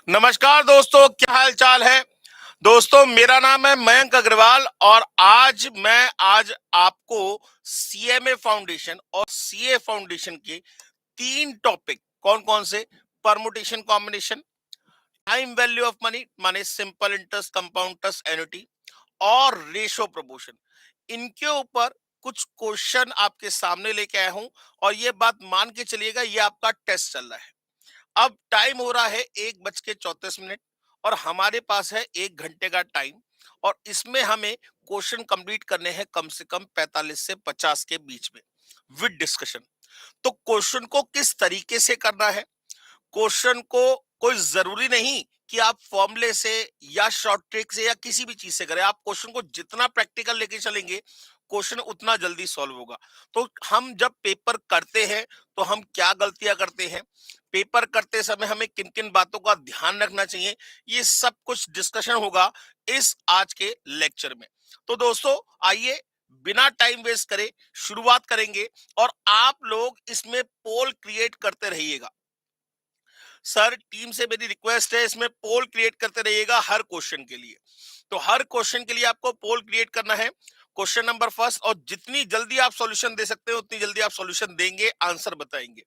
नमस्कार दोस्तों, क्या हाल चाल है। दोस्तों, मेरा नाम है मयंक अग्रवाल और आज आपको सीएमए फाउंडेशन और सीए फाउंडेशन के तीन टॉपिक कौन कौन से, permutation combination, time value of money माने simple interest, compound interest, annuity और रेशो प्रपोर्शन, इनके ऊपर कुछ क्वेश्चन आपके सामने लेके आया हूं। और ये बात मान के चलिएगा, ये आपका टेस्ट चल रहा है। अब टाइम हो रहा है 1:34 और हमारे पास है 1 घंटे का टाइम। और इसमें हमें क्वेश्चन कंप्लीट करने हैं कम से कम 45 से 50 के बीच में विद डिस्कशन। तो क्वेश्चन को किस तरीके से करना है, क्वेश्चन को कोई जरूरी नहीं कि आप फॉर्मूले से या शॉर्ट ट्रिक से या किसी भी चीज से करें। आप क्वेश्चन को जितना प्रैक्टिकल लेके चलेंगे, क्वेश्चन उतना जल्दी सॉल्व होगा। तो हम जब पेपर करते हैं तो हम क्या गलतियां करते हैं, पेपर करते समय हमें किन किन बातों का ध्यान रखना चाहिए, ये सब कुछ डिस्कशन होगा इस आज के लेक्चर में। तो दोस्तों, आइए बिना टाइम वेस्ट करे शुरुआत करेंगे। और आप लोग इसमें पोल क्रिएट करते रहिएगा। सर, टीम से मेरी रिक्वेस्ट है, इसमें पोल क्रिएट करते रहिएगा हर क्वेश्चन के लिए। तो हर क्वेश्चन के लिए आपको पोल क्रिएट करना है। क्वेश्चन नंबर फर्स्ट, और जितनी जल्दी आप सॉल्यूशन दे सकते हो उतनी जल्दी आप सॉल्यूशन देंगे, आंसर बताएंगे।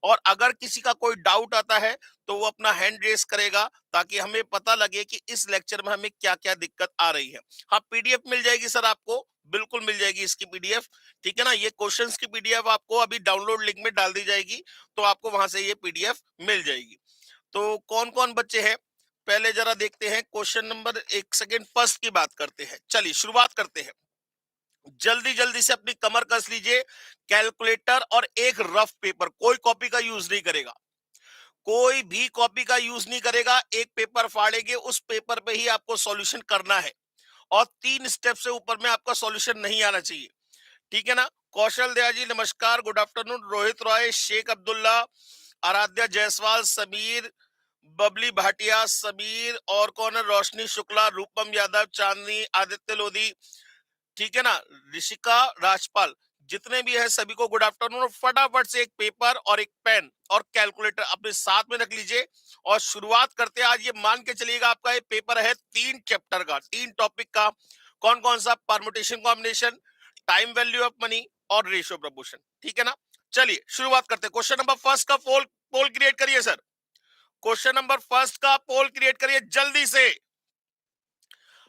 और अगर किसी का कोई डाउट आता है तो वो अपना हैंड रेस करेगा, ताकि हमें पता लगे कि इस लेक्चर में हमें क्या क्या दिक्कत आ रही है। हाँ, पीडीएफ मिल जाएगी सर आपको, बिल्कुल मिल जाएगी इसकी पीडीएफ। ठीक है ना, ये क्वेश्चंस की पीडीएफ आपको अभी डाउनलोड लिंक में डाल दी जाएगी, तो आपको वहां से ये पीडीएफ मिल जाएगी। तो कौन कौन बच्चे हैं, पहले जरा देखते हैं। क्वेश्चन नंबर, एक सेकेंड, फर्स्ट की बात करते हैं। चलिए शुरुआत करते हैं। जल्दी जल्दी से अपनी कमर कस लीजिए। कैलकुलेटर और एक रफ पेपर, कोई कॉपी का यूज नहीं करेगा, कोई भी कॉपी का यूज नहीं करेगा। एक पेपर फाड़ेंगे, उस पेपर पे ही आपको सॉल्यूशन करना है। और 3 स्टेप से ऊपर में आपका सॉल्यूशन नहीं आना चाहिए। ठीक है ना। कौशल दया जी नमस्कार, गुड आफ्टरनून। रोहित रॉय, शेख अब्दुल्ला, आराध्या जायसवाल, समीर, बबली भाटिया, समीर, और कौन है, रोशनी शुक्ला, रूपम यादव, चांदनी, आदित्य लोधी, ठीक है ना, ऋषिका राजपाल, जितने भी है सभी को गुड आफ्टरनून। और फटाफट से एक पेपर और एक पेन और कैलकुलेटर अपने साथ में रख लीजिए और शुरुआत करते हैं। आज ये मान के चलिएगा, आपका ये पेपर है 3 चैप्टर का, 3 टॉपिक का। कौन कौन सा, permutation combination, time value of money और रेशियो प्रपोर्शन। ठीक है ना। चलिए शुरुआत करते हैं। क्वेश्चन नंबर फर्स्ट का पोल पोल क्रिएट करिए सर। क्वेश्चन नंबर फर्स्ट का पोल क्रिएट करिए जल्दी से।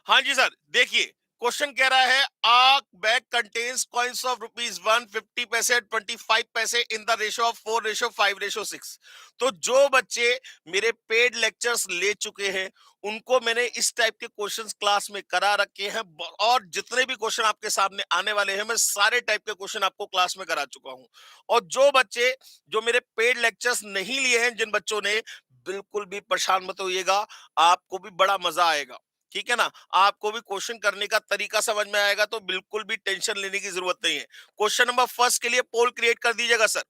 हाँ जी सर, देखिए क्वेश्चन कह रहा है, आ बैग कंटेन्स कॉइन्स ऑफ ₹1 50 पैसे 25 पैसे इन द रेशो ऑफ 4:5:6। तो जो बच्चे मेरे पेड लेक्चर्स ले चुके हैं उनको मैंने इस टाइप के क्वेश्चंस क्लास में करा रखे हैं। और जितने भी क्वेश्चन आपके सामने आने वाले हैं, मैं सारे टाइप के क्वेश्चन आपको क्लास में करा चुका हूं। और जो बच्चे जो मेरे पेड लेक्चर्स नहीं लिए हैं, जिन बच्चों ने, बिल्कुल भी परेशान मत होइएगा, आपको भी बड़ा मजा आएगा। ठीक है ना, आपको भी क्वेश्चन करने का तरीका समझ में आएगा, तो बिल्कुल भी टेंशन लेने की जरूरत नहीं है। क्वेश्चन नंबर फर्स्ट के लिए पोल क्रिएट कर दीजिएगा सर।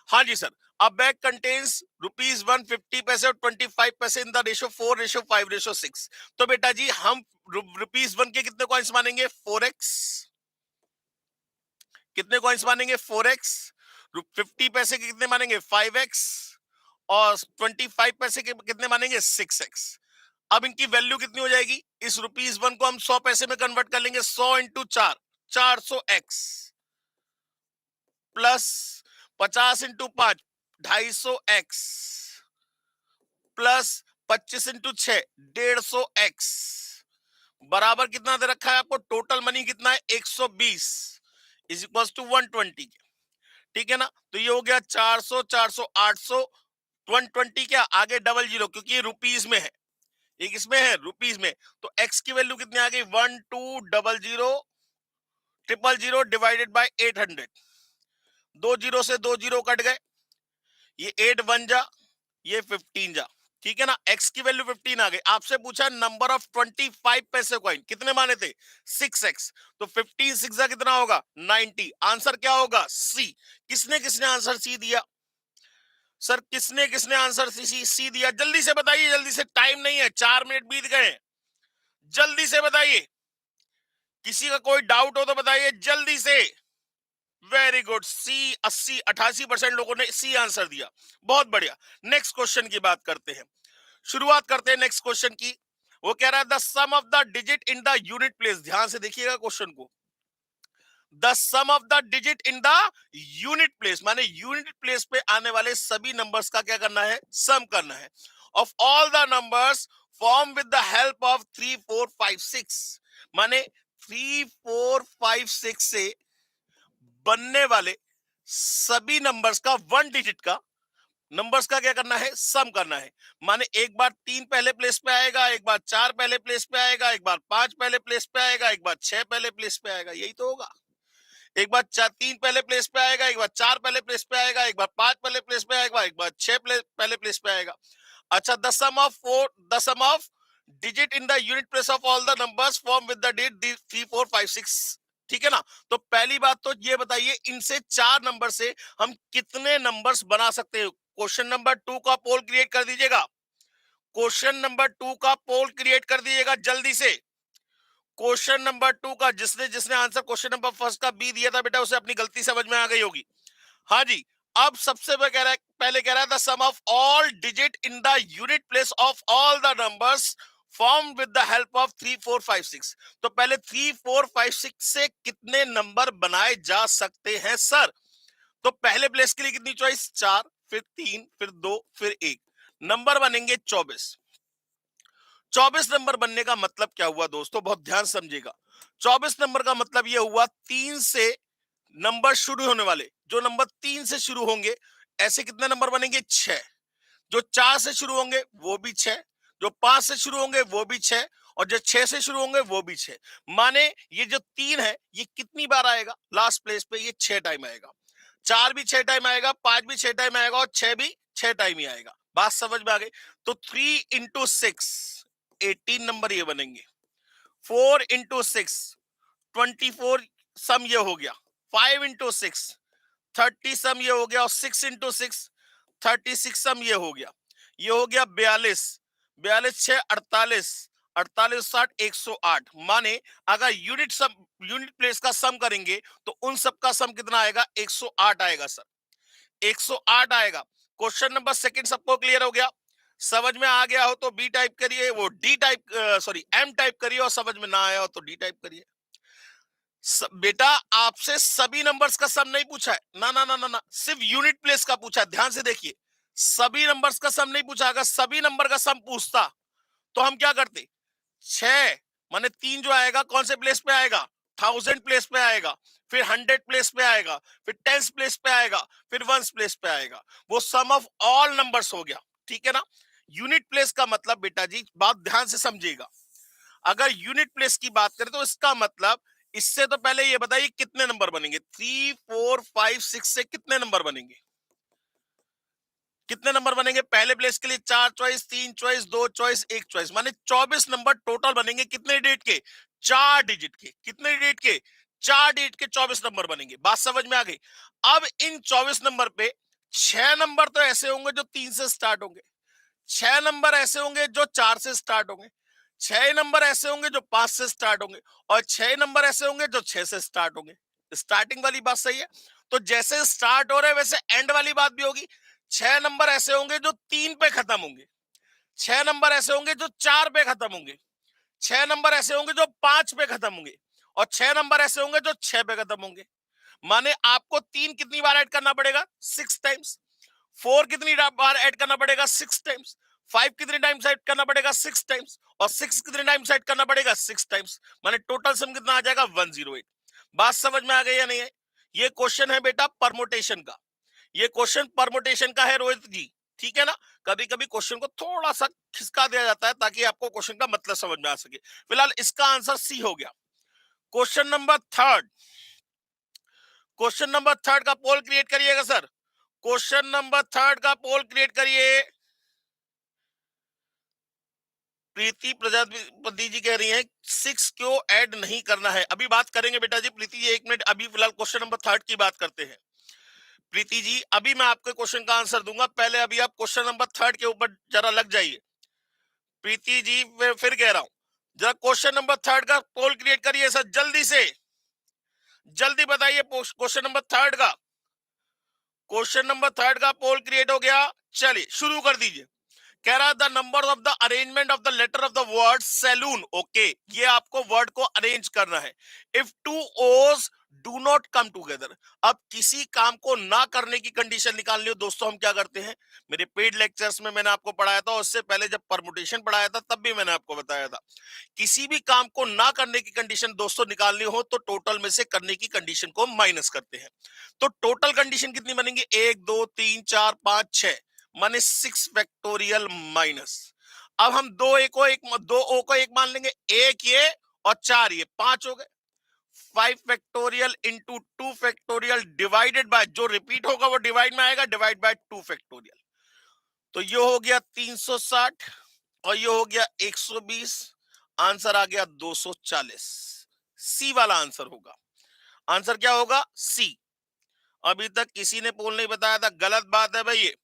हाँ जी सर। अ बैग कंटेन्स ₹1 50 पैसे और 25 पैसे इन द रेशो 4:5:6। तो बेटा जी, हम ₹1 के कितने कॉइन्स मानेंगे, 4x। कितने कॉइन्स मानेंगे, 4x। 50 पैसे के कितने मानेंगे, 5x। और 25 पैसे के कितने मानेंगे, 6x। अब इनकी वैल्यू कितनी हो जाएगी, इस ₹1 को हम 100 पैसे में कन्वर्ट कर लेंगे। 100 into 4, 400x, plus 50 into 5, 250x, plus 25 into 6, 150x, बराबर कितना दे रखा है आपको, टोटल मनी कितना है, 120 इज इक्वल टू 120। ठीक है ना। तो ये हो गया 400, 400, 800, 120, क्या आगे डबल जीरो, क्योंकि ये रुपीज में है, ये किसमें है, रुपीज में। तो x की वैल्यू कितनी आ गई, 12000000 डिवाइडेड बाय 800। 2 जीरो से 2 जीरो कट गए, ये 8 वन जा, ये 15 जा। ठीक है ना, x की वैल्यू 15 आ गई। आपसे पूछा नंबर ऑफ 25 पैसे कॉइन, कितने माने थे, 6x। तो 15 6 जा कितना होगा, 90। आंसर क्या होगा, सी। किसने किसने आंसर सी दिया सर, किसने किसने आंसर सी दिया, जल्दी से बताइए, जल्दी से, टाइम नहीं है, 4 मिनट बीत गए, जल्दी से बताइए। किसी का कोई डाउट हो तो बताइए जल्दी से। वेरी गुड, सी। 88% लोगों ने सी आंसर दिया, बहुत बढ़िया। नेक्स्ट क्वेश्चन की बात करते हैं। शुरुआत करते हैं नेक्स्ट क्वेश्चन की। वो कह रहा है the sum of the digit in the unit place, ध्यान से देखिएगा क्वेश्चन को। The sum of the digit in the unit place, माने यूनिट प्लेस पे आने वाले सभी नंबर्स का क्या करना है, सम करना है। Of all the numbers form with the help of 3 4 5 6, माने 3 4 5 6 से बनने वाले सभी नंबर्स का, वन डिजिट का नंबर्स का क्या करना है, सम करना है। माने एक बार 3 पहले प्लेस पे आएगा, एक बार 4 पहले प्लेस पे आएगा, एक बार 5 पहले प्लेस पे आएगा, एक बार 6 पहले प्लेस पे आएगा, यही तो होगा। एक बार 3 पहले प्लेस पे आएगा, एक बार 4 पहले प्लेस पे आएगा, एक बार 5 पहले प्लेस पे आएगा, एक बार 6 पहले प्लेस पे आएगा। अच्छा, the sum of digit in the unit place of all the numbers form with the digit 3 4 5 6, ठीक है ना। तो पहली बात तो ये बताइए, इनसे 4 नंबर से हम कितने नंबर्स बना सकते हैं। क्वेश्चन नंबर 2 का पोल क्रिएट कर दीजिएगा। क्वेश्चन नंबर 2 का पोल क्रिएट कर दीजिएगा जल्दी से। क्वेश्चन नंबर 2 का जिसने जिसने आंसर क्वेश्चन नंबर फर्स्ट का बी दिया था बेटा, उसे अपनी गलती समझ में आ गई होगी। हाँ जी, अब सबसे पहले कह रहा है the sum of all digit in the unit place of all the numbers form with the help of 3 4 5 6। तो पहले 3 4 5 6 से कितने नंबर बनाए जा सकते हैं सर। तो पहले प्लेस के लिए कितनी चॉइस, 4, फिर 3, फिर 2, फिर 1, नंबर बनेंगे 24। 24 नंबर बनने का मतलब क्या हुआ दोस्तों, बहुत ध्यान समझिएगा। 24 नंबर का मतलब यह हुआ 3 से नंबर शुरू होने वाले, जो नंबर 3 से शुरू होंगे, ऐसे कितने नंबर बनेंगे, 6। जो 4 से शुरू होंगे वो भी 6, जो 5 से शुरू होंगे वो भी 6, और जो 6 से शुरू होंगे वो भी 6। माने ये जो 3 है ये कितनी बार आएगा लास्ट प्लेस पे, ये 6 टाइम आएगा। 4 भी 6 टाइम आएगा, 5 भी 6 टाइम आएगा, और 6 भी 6 टाइम ही आएगा। बात समझ में आ गई। तो 3 इंटू 6 18 नंबर ये बनेंगे। 4 इंटू 6 24 सम ये हो गया। 5 इंटू 6 30 सम ये हो गया, और 6 इंटू 6 36 सम ये हो गया। ये हो गया 42, 42 6 48, 48 60 108। माने अगर यूनिट प्लेस का सम करेंगे तो उन सब का सम कितना आएगा, 108 आएगा सर, 108 आएगा। क्वेश्चन नंबर सेकंड सबको क्लियर हो गया, समझ में आ गया हो तो बी टाइप करिए, वो D type sorry M type करिए, और समझ में ना आया हो तो डी टाइप करिए। बेटा आपसे सभी नंबर्स का सम नहीं पूछा है, ना ना ना ना ना, सिर्फ यूनिट प्लेस का पूछा है। ध्यान से देखिए, सभी नंबर्स का सम नहीं पूछा। अगर सभी नंबर का सम पूछता तो हम क्या करते, 6 माने 3 जो आएगा कौन से प्लेस पे आएगा, 1000 प्लेस पे आएगा, फिर 100 प्लेस पे आएगा, फिर 10 प्लेस पे आएगा, फिर 1 प्लेस पे आएगा। वो सम ऑफ ऑल नंबर्स हो गया, ठीक है ना। यूनिट प्लेस का मतलब बेटा जी, बात ध्यान से समझिएगा, अगर यूनिट प्लेस की बात करें तो इसका मतलब, इससे तो पहले ये बताइए कितने नंबर बनेंगे, 3 4 5 6 से कितने नंबर बनेंगे, कितने नंबर बनेंगे। पहले प्लेस के लिए 4 चॉइस, 3 चॉइस, 2 चॉइस, 1 चॉइस, माने 24 नंबर टोटल बनेंगे। कितने डिजिट के, 4 डिजिट के। कितने डिजिट के, 4 डिजिट के 24 नंबर बनेंगे। बात समझ में आ गई। अब इन 24 नंबर पे 6 नंबर तो ऐसे होंगे जो 3 से स्टार्ट होंगे, 6 नंबर ऐसे होंगे जो 4 से स्टार्ट होंगे, 6 नंबर ऐसे होंगे जो 5 से स्टार्ट होंगे, और 6 नंबर ऐसे होंगे जो 6 से स्टार्ट होंगे। स्टार्टिंग वाली बात सही है। तो जैसे स्टार्ट हो रहे वैसे एंड वाली बात भी होगी। 6 नंबर ऐसे होंगे जो 3 पे खत्म होंगे, 6 नंबर ऐसे होंगे जो 4 पे खत्म होंगे, 6 नंबर ऐसे होंगे जो 5 पे खत्म होंगे, और 6 नंबर ऐसे होंगे जो 6 पे खत्म होंगे। माने आपको 3 कितनी बार ऐड करना पड़ेगा, 6 टाइम्स। 4 कितनी बार ऐड करना पड़ेगा, 6 टाइम्स। 5 कितने टाइम्स ऐड करना पड़ेगा, 6 टाइम्स। और 6 कितने टाइम्स ऐड करना पड़ेगा, 6 टाइम्स। माने टोटल सम कितना आ जाएगा, 108। बात समझ में आ गई या नहीं है। ये क्वेश्चन है बेटा परमोटेशन का, ये क्वेश्चन परमोटेशन का है रोहित जी, ठीक है ना। कभी कभी क्वेश्चन को थोड़ा सा खिसका दिया जाता है ताकि आपको क्वेश्चन का मतलब समझ में आ सके। फिलहाल इसका आंसर सी हो गया। Question number third, question number third का पोल क्रिएट करिएगा सर। क्वेश्चन नंबर थर्ड का पोल क्रिएट करिए। प्रीति प्रजापति जी कह रही हैं 6 क्यों ऐड नहीं करना है। अभी बात करेंगे बेटा जी, प्रीति जी 1 मिनट, अभी फिलहाल क्वेश्चन नंबर थर्ड की बात करते हैं। प्रीति जी अभी मैं आपके क्वेश्चन का आंसर दूंगा, पहले अभी आप क्वेश्चन नंबर थर्ड के ऊपर जरा लग जाइए। प्रीति जी मैं फिर कह रहा हूं, जरा क्वेश्चन नंबर थर्ड का पोल क्रिएट करिए सर, जल्दी से जल्दी बताइए। क्वेश्चन नंबर थर्ड का, क्वेश्चन नंबर थर्ड का पोल क्रिएट हो गया, चलिए शुरू कर दीजिए। कह रहा the number of the arrangement of the letter of the word saloon. Okay, ये आपको वर्ड को अरेंज करना है। If two O's do not come together, अब किसी काम को ना करने की कंडीशन निकालनी हो दोस्तों, हम क्या करते हैं? मेरे पेड लेक्चर्स में मैंने आपको पढ़ाया था, उससे पहले जब परमुटेशन पढ़ाया था तब भी मैंने आपको बताया था। किसी भी काम को ना करने की कंडीशन दोस्तों निकालनी हो तो टोटल में से करने की कंडीशन को माइनस करते हैं। तो टोटल कंडीशन कितनी बनेंगी? 1 2 3 4 5 6 माने 6 फैक्टोरियल माइनस। अब हम दो ए को एक, दो ओ को एक मान लेंगे, एक ये और चार ये, 5 हो गए। 5 factorial into 2 factorial divided by, जो रिपीट होगा वो डिवाइड में आएगा, डिवाइड बाय 2 फैक्टोरियल। तो ये हो गया 360 और ये हो गया 120। आंसर आ गया 240। सी वाला आंसर होगा। आंसर क्या होगा? सी। अभी तक किसी ने पोल नहीं बताया था, गलत बात है भाई ये।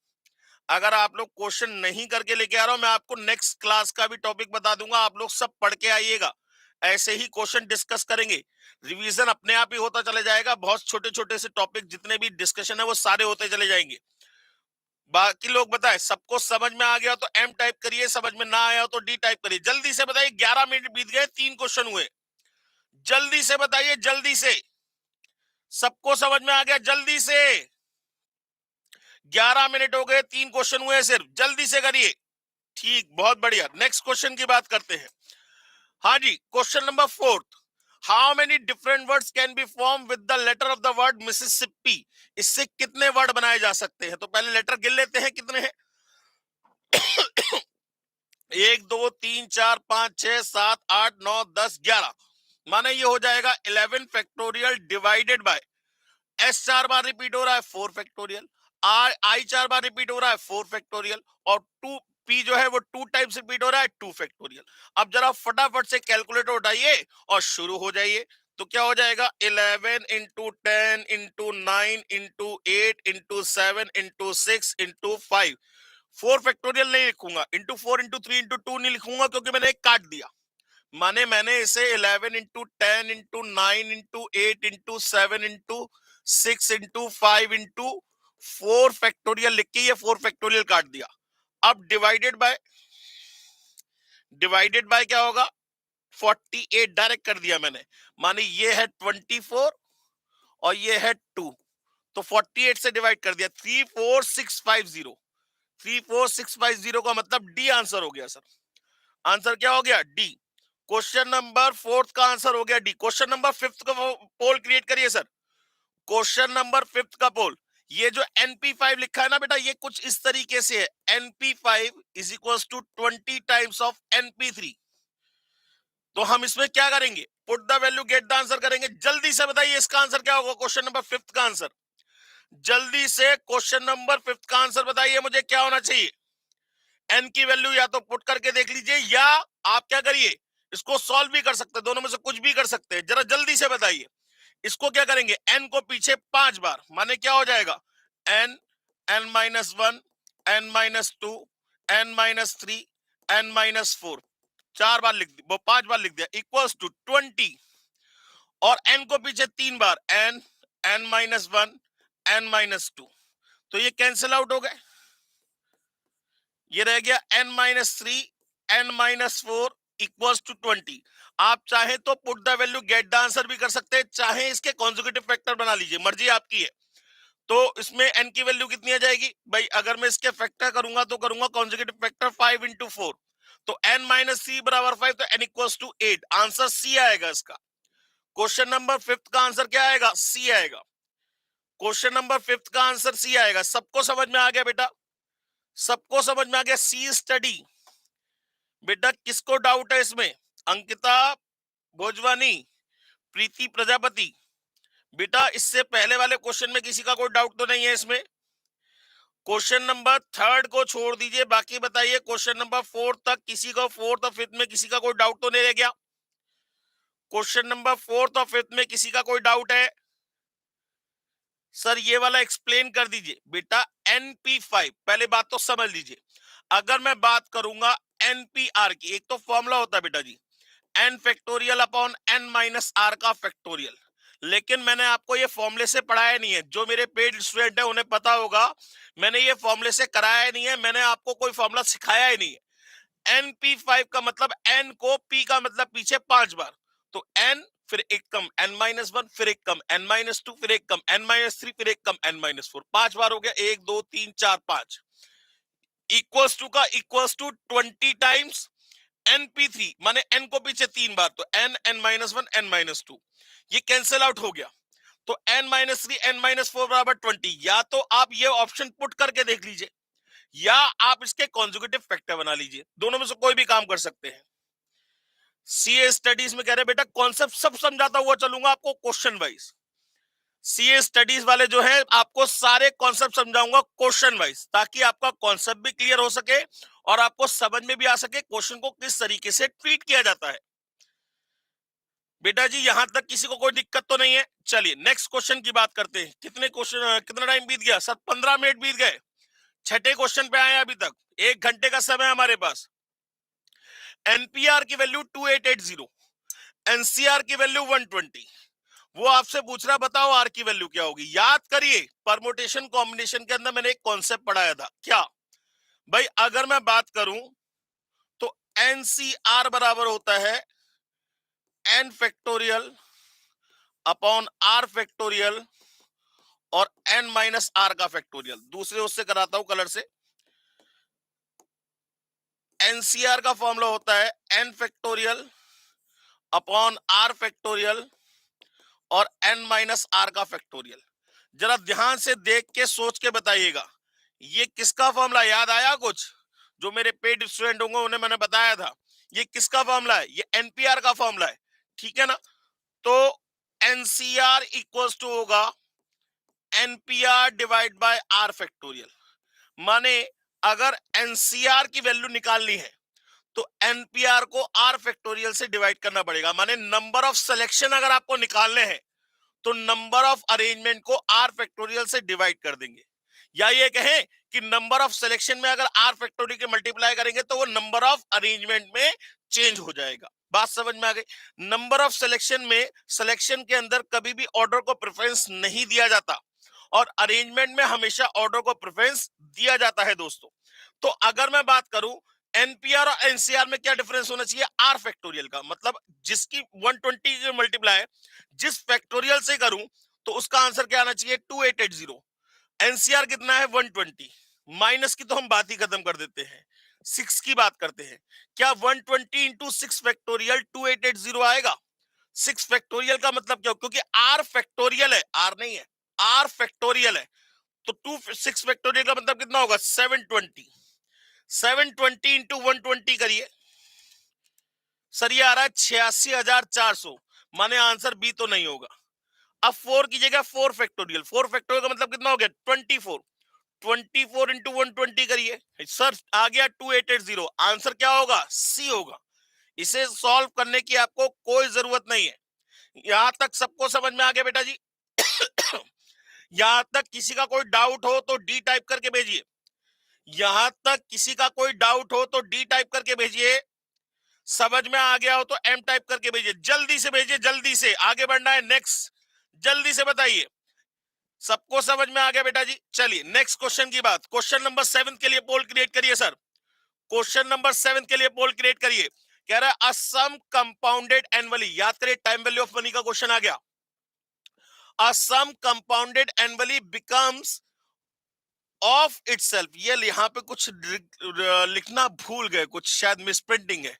अगर आप लोग क्वेश्चन नहीं करके लेके आ रहा हूं, मैं आपको नेक्स्ट क्लास का भी टॉपिक बता दूंगा, आप लोग सब पढ़ के आइएगा, ऐसे ही क्वेश्चन डिस्कस करेंगे। रिवीजन अपने आप ही होता चले जाएगा, बहुत छोटे छोटे से टॉपिक जितने भी डिस्कशन है वो सारे होते चले जाएंगे। बाकी लोग बताएं, सबको समझ में आ गया तो एम टाइप करिए, समझ में ना आया हो तो डी टाइप करिए। जल्दी से बताइए, 11 मिनट बीत गए, 3 क्वेश्चन हुए। जल्दी से बताइए, जल्दी से। सबको समझ में आ गया? जल्दी से। 11 मिनट हो गए, 3 क्वेश्चन हुए सिर्फ, जल्दी से करिए। ठीक, बहुत बढ़िया। नेक्स्ट क्वेश्चन की बात करते हैं। हाँ जी, question number 4। How many different words can be form with the letter of the word Mississippi? इससे कितने वर्ड बनाए जा सकते हैं? तो पहले लेटर गिन लेते हैं, कितने हैं? 1 2 3 4 5 6 7 8 9 10 11। माने ये हो जाएगा 11 factorial divided by S 4 bar repeat हो रहा है, 4 फैक्टोरियल। आई 4 बार रिपीट हो रहा है, 4 फैक्टोरियल। और 2 पी जो है वो 2 टाइम्स रिपीट हो रहा है, 2 फैक्टोरियल। अब जरा फटाफट से कैलकुलेटर उठाइए और शुरू हो जाइए। तो क्या हो जाएगा? 11 into 10 into 9 into 8 into 7 into 6 into 5। 4 factorial नहीं लिखूंगा, इंटू 4 इंटू 3 इंटू 2 नहीं लिखूंगा, क्योंकि मैंने एक काट दिया। माने मैंने इसे 11 into 10 into 9 into 8 into 7 into 6 into 5 into 4 factorial लिख के ये 4 फैक्टोरियल काट दिया। अब डिवाइडेड बाय क्या होगा? 48 डायरेक्ट कर दिया मैंने। माने ये है 24 और ये है 2, तो 48 से डिवाइड कर दिया। 34650, 34650 का मतलब डी आंसर हो गया सर। आंसर क्या हो गया? डी। क्वेश्चन नंबर 4 का आंसर हो गया डी। क्वेश्चन नंबर 5 का पोल क्रिएट करिए सर। क्वेश्चन नंबर 5 का पोल, ये जो NP5 लिखा है ना बेटा, ये कुछ इस तरीके से है। NP5 is equal to 20 times of NP3। तो हम इसमें क्या करेंगे? Put the value get the answer करेंगे। जल्दी से बताइए इसका आंसर क्या होगा? क्वेश्चन नंबर 5 का आंसर जल्दी से, क्वेश्चन नंबर 5 का आंसर बताइए मुझे, क्या होना चाहिए? एन की वैल्यू या तो पुट करके देख लीजिए, या आप क्या करिए, इसको सॉल्व भी कर सकते हैं, दोनों में से कुछ भी कर सकते हैं। जरा जल्दी से बताइए। इसको क्या करेंगे? एन को पीछे 5 बार, माने क्या हो जाएगा? N, n-1, n-2, n-3, n-4। 4 बार लिख दिया, वो 5 बार लिख दिया, इक्वल्स टू 20। और n को पीछे 3 बार, n, n-1, n-2। तो ये कैंसिल आउट हो गए। ये रह गया n-3, n-4 इक्वल्स टू 20। आप चाहे तो put the value get the answer भी कर सकते हैं, चाहे इसके कॉन्जुगेटिव फैक्टर बना लीजिए, मर्जी आपकी है। तो इसमें n की वैल्यू कितनी आ जाएगी भाई? अगर मैं इसके फैक्टर करूंगा तो करूंगा कॉन्जुगेटिव फैक्टर 5 इंटू 4, तो n-3 बराबर 5, तो n equals to 8। Answer C आएगा इसका। क्वेश्चन नंबर 5 का आंसर क्या आएगा? सी आएगा। क्वेश्चन नंबर 5 का आंसर सी आएगा। सबको समझ में आ गया बेटा? सबको समझ में आ गया? सी स्टडी। बेटा किसको डाउट है इसमें? अंकिता भोजवानी, प्रीति प्रजापति। बेटा इससे पहले वाले क्वेश्चन में किसी का कोई डाउट तो नहीं है इसमें? क्वेश्चन नंबर 3 को छोड़ दीजिए, बाकी बताइए क्वेश्चन नंबर 4 तक किसी को, 4th और 5th में किसी का कोई डाउट तो नहीं रह गया? क्वेश्चन नंबर 4th और 5th में किसी का कोई डाउट है? सर ये वाला एक्सप्लेन कर दीजिए। बेटा NP5, पहले बात तो समझ लीजिए। अगर मैं बात करूंगा NPR की, एक तो फॉर्मूला होता है बेटा जी, n factorial upon n minus r का फैक्टोरियल। लेकिन मैंने आपको ये फॉर्मूले से पढ़ाया नहीं है। जो मेरे पेड स्टूडेंट है उन्हें पता होगा, मैंने ये फॉर्मूले से कराया नहीं है, मैंने आपको कोई फॉर्मूला सिखाया ही नहीं है। NP5 का मतलब n को p का मतलब पीछे 5 बार, तो n फिर एक कम n-1 फिर एक कम n-2 फिर एक कम n-3 फिर एक कम n-4, 5 बार हो गया, 1 2 3 4 5 इक्वल्स टू का इक्वल्स टू 20 टाइम्स NP3 माने n को पीछे 3 बार, तो n-1 n-2 ये कैंसिल आउट हो गया, तो n-3 n-4 बराबर 20। या तो आप ये ऑप्शन पुट करके देख लीजिए या आप इसके कॉन्जुगेटिव फैक्टर बना लीजिए, दोनों में से कोई भी काम कर सकते हैं। सीए स्टडीज में कह रहे बेटा कॉन्सेप्ट सब समझाता हुआ चलूंगा आपको क्वेश्चन वाइज। सीए स्टडीज वाले जो है आपको सारे कॉन्सेप्ट समझाऊंगा क्वेश्चन वाइज, ताकि आपका कॉन्सेप्ट भी क्लियर हो सके और आपको समझ में भी आ सके क्वेश्चन को किस तरीके से ट्रीट किया जाता है। बेटा जी यहां तक किसी को कोई दिक्कत तो नहीं है? चलिए नेक्स्ट क्वेश्चन की बात करते हैं। कितना टाइम बीत गया सर? 15 मिनट बीत गए। छठे क्वेश्चन पे आए अभी तक, 1 घंटे का समय हमारे पास। एनपीआर की वैल्यू 2880, एनसीआर की वैल्यू 120। वो आपसे पूछ रहा बताओ आर की वैल्यू क्या होगी। याद करिए परमुटेशन कॉम्बिनेशन के अंदर मैंने एक कॉन्सेप्ट पढ़ाया था, क्या भाई? अगर मैं बात करूं तो एनसीआर बराबर होता है N factorial upon R factorial और n-r का फैक्टोरियल। दूसरे उससे कराता हूं कलर से। एनसीआर का फॉर्मूला होता है n factorial upon r factorial और n-r का फैक्टोरियल। जरा ध्यान से देख के सोच के बताइएगा, ये किसका फॉर्मूला याद आया? कुछ जो मेरे पेड स्टूडेंट होंगे उन्हें मैंने बताया था। ये किसका फॉर्मूला है? ये एनपीआर का फॉर्मूला है, ठीक है ना? तो एनसीआर इक्वल्स टू होगा NPR divide by R factorial. माने अगर एनसीआर की वैल्यू निकालनी है तो एनपीआर को आर फैक्टोरियल से डिवाइड करना पड़ेगा। माने नंबर ऑफ सिलेक्शन अगर आपको निकालने हैं तो नंबर ऑफ अरेंजमेंट को आर फैक्टोरियल से डिवाइड कर देंगे, या ये कहें कि नंबर ऑफ सिलेक्शन में अगर आर फैक्टोरियल के मल्टीप्लाई करेंगे तो वो नंबर ऑफ अरेंजमेंट में चेंज हो जाएगा। बात समझ में आ गई? नंबर ऑफ सिलेक्शन में सिलेक्शन के अंदर कभी भी ऑर्डर को प्रेफरेंस नहीं दिया जाता और अरेंजमेंट में हमेशा ऑर्डर को प्रेफरेंस दिया जाता है दोस्तों। तो अगर मैं बात करूं एनपीआर और एनसीआर में क्या डिफरेंस होना चाहिए? आर फैक्टोरियल का, मतलब जिसकी 120 मल्टीप्लाई जिस फैक्टोरियल से करूं तो उसका आंसर क्या आना चाहिए? 2880। एनसीआर कितना है? 120। माइनस की तो हम बात ही खत्म कर देते हैं, 6 की बात करते हैं। क्या 120 इंटू 6 फैक्टोरियल 2880 आएगा? 6 फैक्टोरियल का मतलब क्या? क्योंकि आर फैक्टोरियल है, आर नहीं है, आर फैक्टोरियल है, तो 6 फैक्टोरियल का मतलब कितना होगा? 720। 720 इंटू 120 करिए सर, ये आ रहा है 86,400। माने आंसर बी तो नहीं होगा। अब 4 की जगह 4 फैक्टोरियल, 4 फैक्टोरियल का मतलब कितना हो गया? 24। 24 इंटू 120 करिए सर, आ गया 2880। आंसर क्या होगा? सी होगा। इसे सॉल्व करने की आपको कोई जरूरत नहीं है। यहां तक सबको समझ में आ गया बेटा जी? यहां तक किसी का कोई डाउट हो तो डी टाइप करके भेजिए। यहां तक किसी का कोई डाउट हो तो डी टाइप करके भेजिए। समझ में आ गया हो तो एम टाइप करके भेजिए। जल्दी से भेजिए, जल्दी से आगे बढ़ना है। नेक्स्ट जल्दी से बताइए। सबको समझ में आ गया बेटा जी? चलिए नेक्स्ट क्वेश्चन की बात। क्वेश्चन नंबर 7 के लिए पोल क्रिएट करिए सर। क्वेश्चन नंबर 7 के लिए पोल क्रिएट करिए। कह रहा है अ सम कंपाउंडेड एनुअली। याद करिए टाइम वैल्यू ऑफ मनी का क्वेश्चन आ गया। A sum compounded annually becomes of itself. ये यहां पे कुछ लिखना भूल गए, कुछ शायद मिसप्रिंटिंग है।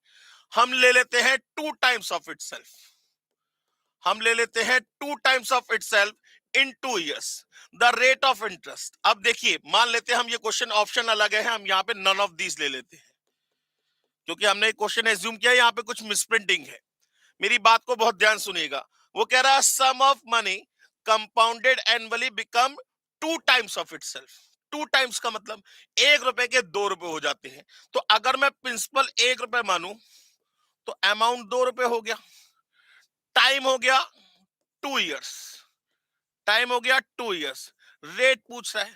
हम ले लेते हैं 2 टाइम्स ऑफ इटसेल्फ। हम ले लेते हैं 2 times of itself in 2 years. The rate of interest. अब देखिए मान लेते हैं हम, ये क्वेश्चन ऑप्शन अलग है, हम यहाँ पे नन ऑफ दीज ले लेते हैं क्योंकि हमने क्वेश्चन एज्यूम किया, यहाँ पे कुछ मिसप्रिंटिंग है। मेरी बात को बहुत ध्यान सुनिएगा। वो कह रहा है sum of money compounded annually become 2 times of itself. 2 times का मतलब 1 रुपए के 2 रुपए हो जाते हैं। तो अगर मैं प्रिंसिपल 1 रुपए मानू तो अमाउंट 2 रुपए हो गया, टाइम हो गया 2 इयर्स। टाइम हो गया 2 इयर्स। रेट पूछ रहा है।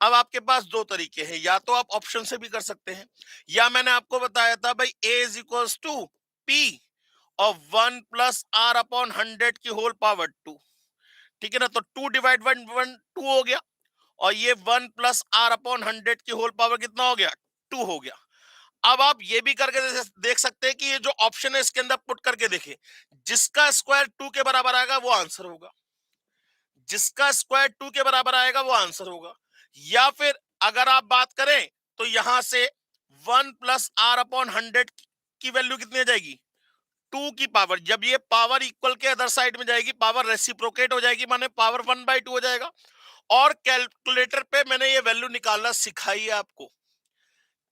अब आपके पास 2 तरीके हैं, या तो आप ऑप्शन से भी कर सकते हैं, या मैंने आपको बताया था भाई ए इज इक्वल्स टू पी और 1 प्लस आर अपॉन 100 की होल पावर 2। ठीक है ना, तो 2 डिवाइड 1 1 2 हो गया, और ये 1 प्लस आर अपॉन 100 की होल पावर कितना हो गया, 2 हो गया। अब आप ये भी करके देख सकते हैं कि ये जो ऑप्शन है इसके अंदर पुट करके देखें, जिसका स्क्वायर 2 के बराबर आएगा वो आंसर होगा, जिसका स्क्वायर 2 के बराबर आएगा वो आंसर होगा। या फिर अगर आप बात करें तो यहां से 1 प्लस आर अपॉन 100 की वैल्यू कितनी आ जाएगी, 2 की पावर। जब ये पावर इक्वल के अदर साइड में जाएगी, पावर रेसिप्रोकेट हो जाएगी, माने पावर 1/2 हो जाएगा। और कैलकुलेटर पे मैंने ये वैल्यू निकालना सिखाई है आपको,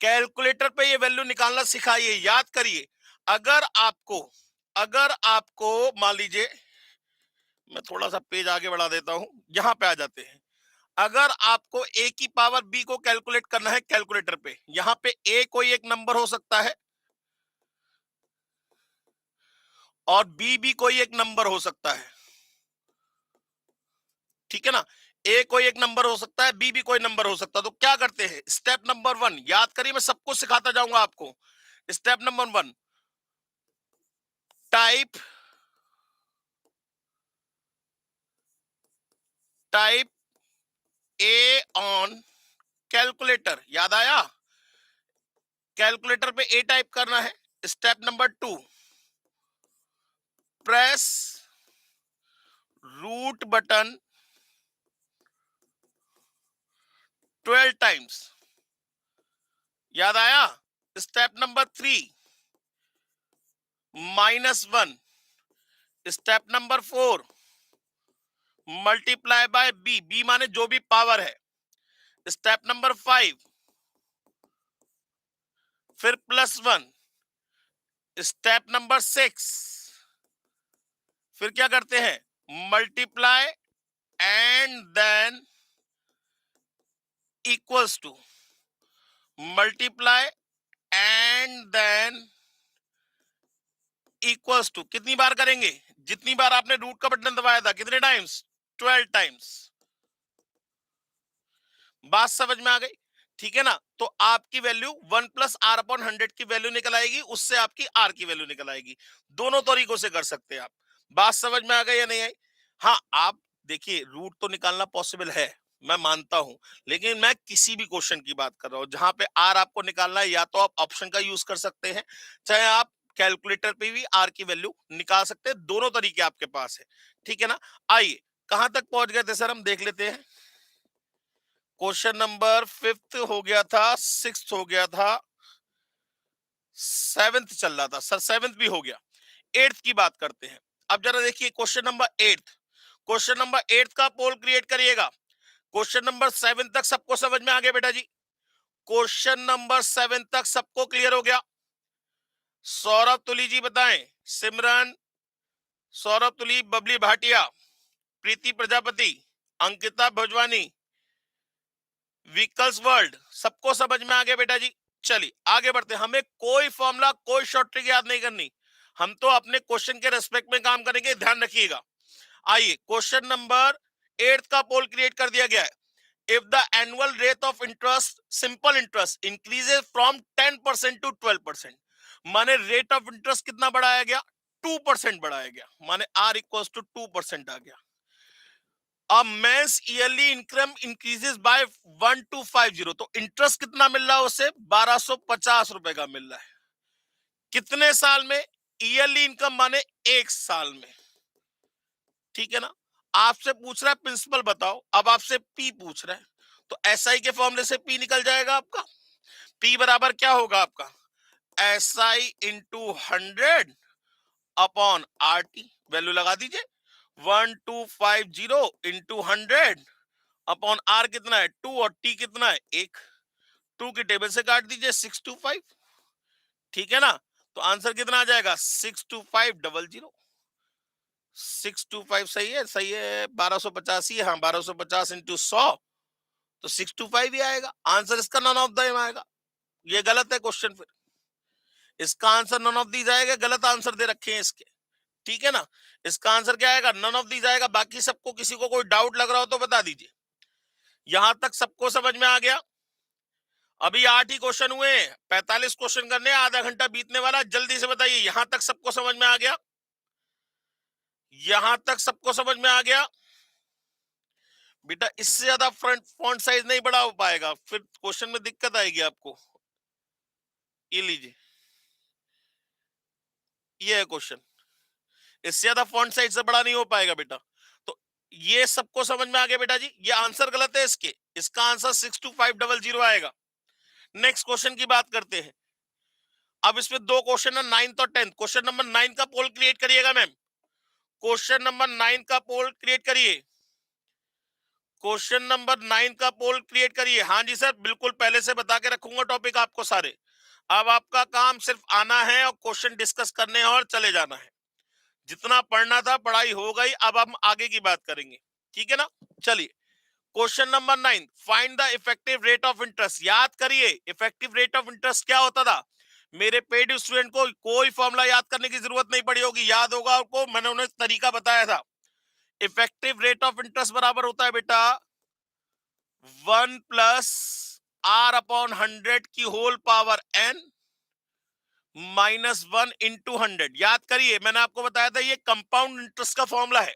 कैलकुलेटर पे ये वैल्यू निकालना सिखाइए, याद करिए। अगर आपको अगर आपको मान लीजिए, मैं थोड़ा सा पेज आगे बढ़ा देता हूं, यहां पे आ जाते हैं। अगर आपको a की पावर b को कैलकुलेट करना है कैलकुलेटर पे, यहां पे a कोई एक नंबर हो सकता है और b भी कोई एक नंबर हो सकता है, ठीक है ना। a कोई एक नंबर हो सकता है, b भी कोई नंबर हो सकता है। तो क्या करते हैं, स्टेप नंबर 1 याद करिए, मैं सब कुछ सिखाता जाऊंगा आपको। Step number 1, type type A on calculator, याद आया, कैलकुलेटर पे ए टाइप करना है। Step number 2, press root button 12 times, याद आया। Step number 3, -1। Step number 4, multiply by B, B माने जो भी पावर है। स्टेप नंबर 5, फिर +1। स्टेप नंबर 6, फिर क्या करते हैं, multiply and then equals to, multiply and then equals to. कितनी बार करेंगे, जितनी बार आपने रूट का बटन दबाया था, कितने टाइम्स, 12 टाइम्स। बात समझ में आ गई, ठीक है ना। तो आपकी वैल्यू 1 प्लस आर अपॉन 100 की वैल्यू निकल आएगी, उससे आपकी आर की वैल्यू निकल आएगी। दोनों तरीकों से कर सकते हैं आप। बात समझ में आ गई या नहीं आई। हाँ, आप देखिए, रूट तो निकालना पॉसिबल है, मैं मानता हूं, लेकिन मैं किसी भी क्वेश्चन की बात कर रहा हूं जहां पे आर आपको निकालना है, या तो आप ऑप्शन का यूज कर सकते हैं, चाहे आप कैलकुलेटर पे भी आर की वैल्यू निकाल सकते हैं। दोनों तरीके आपके पास है, ठीक है ना। आइए, कहां तक पहुंच गए थे सर, हम देख लेते हैं। क्वेश्चन नंबर 5th हो गया था, 6th हो गया था, 7th चल रहा था सर, 7th भी हो गया। 8th की बात करते हैं। अब जरा देखिए question number 8th, question number 8th का पोल क्रिएट करिएगा। क्वेश्चन नंबर 7 तक सबको समझ में आ गया बेटा जी, क्वेश्चन नंबर 7 तक सबको क्लियर हो गया। सौरभ तुली जी बताएं, सिमरन, सौरभ तुली, बबली भाटिया, प्रीति प्रजापति, अंकिता भोजवानी, व्हीकल्स वर्ल्ड, सबको समझ में आ गया बेटा जी। चलिए आगे बढ़ते हैं। हमें कोई फॉर्मूला, कोई शॉर्ट ट्रिक याद नहीं करनी, हम तो अपने क्वेश्चन के रेस्पेक्ट में काम करेंगे, ध्यान रखिएगा। आइए, क्वेश्चन नंबर 8 का पोल क्रिएट कर दिया गया है। If the annual rate of interest, simple interest, increases from 10% to 12%, माने रेट ऑफ इंटरेस्ट कितना बढ़ाया गया, 2% बढ़ाया गया, माने आर इक्वल्स टू 2% आ गया। A man's yearly income increases by 1250, तो इंटरेस्ट कितना मिल रहा है उसे, 1250 रुपए का मिल रहा है। कितने साल में, ईयरली इनकम माने 1 साल में, ठीक है ना। आपसे पूछ रहा है प्रिंसिपल बताओ, अब आपसे पी पूछ रहा है, तो एसआई के फॉर्मूले से पी निकल जाएगा आपका। पी बराबर क्या होगा आपका, SI into 100 upon R T, value लगा दीजिए, 1250 इंटू 100 अपॉन आर कितना है 2 और टी कितना है 1, 2 की टेबल से काट दीजिए 625, ठीक है ना। तो आंसर कितना आ जाएगा 62500, 625 सही है, सही है, 1250 ही है, हाँ 1250 इंटू 100, तो 625 ही आएगा आंसर। इसका नन ऑफ द आएगा, ये गलत है क्वेश्चन, फिर इसका आंसर नन ऑफ दीज आएगा, गलत आंसर दे रखे हैं इसके, ठीक है ना। इसका आंसर क्या आएगा, नन ऑफ दीज आएगा। बाकी सबको, किसी को कोई डाउट लग रहा हो तो बता दीजिए। यहां तक सबको समझ में आ गया। अभी 8 ही क्वेश्चन हुए, 45 क्वेश्चन करने, आधा घंटा बीतने वाला, जल्दी से बताइए, यहां तक सबको समझ में आ गया, यहां तक सबको समझ में आ गया। बेटा इससे ज्यादा फ्रंट फॉन्ट साइज नहीं बड़ा हो पाएगा, फिर क्वेश्चन में दिक्कत आएगी आपको। ये लीजिए, ये है क्वेश्चन, इससे ज्यादा फॉन्ट साइज से बड़ा नहीं हो पाएगा बेटा। तो ये सबको समझ में आ गया बेटा जी, ये आंसर गलत है इसके, इसका आंसर 62500 आएगा। नेक्स्ट क्वेश्चन की बात करते हैं। अब इसमें दो क्वेश्चन है, 9th और 10th। क्वेश्चन नंबर 9 का पोल क्रिएट करिएगा मैम, क्वेश्चन नंबर 9 का पोल क्रिएट करिए, क्वेश्चन नंबर 9 का पोल क्रिएट करिए। हाँ जी सर, बिल्कुल पहले से बता के रखूंगा टॉपिक आपको सारे। अब आपका काम सिर्फ आना है और क्वेश्चन डिस्कस करने हैं और चले जाना है। जितना पढ़ना था पढ़ाई हो गई, अब हम आगे की बात करेंगे, ठीक है ना। चलिए, question number 9, find the effective rate of interest. याद करिए, इफेक्टिव रेट ऑफ इंटरेस्ट क्या होता था। मेरे पेड स्टूडेंट को कोई फॉर्मूला याद करने की जरूरत नहीं पड़ी होगी, याद होगा आपको, मैंने उन्हें तरीका बताया था। इफेक्टिव रेट ऑफ इंटरेस्ट बराबर होता है बेटा 1 प्लस आर अपॉन 100 की होल पावर n -1 इंटू 100। याद करिए, मैंने आपको बताया था ये कंपाउंड इंटरेस्ट का फॉर्मूला है।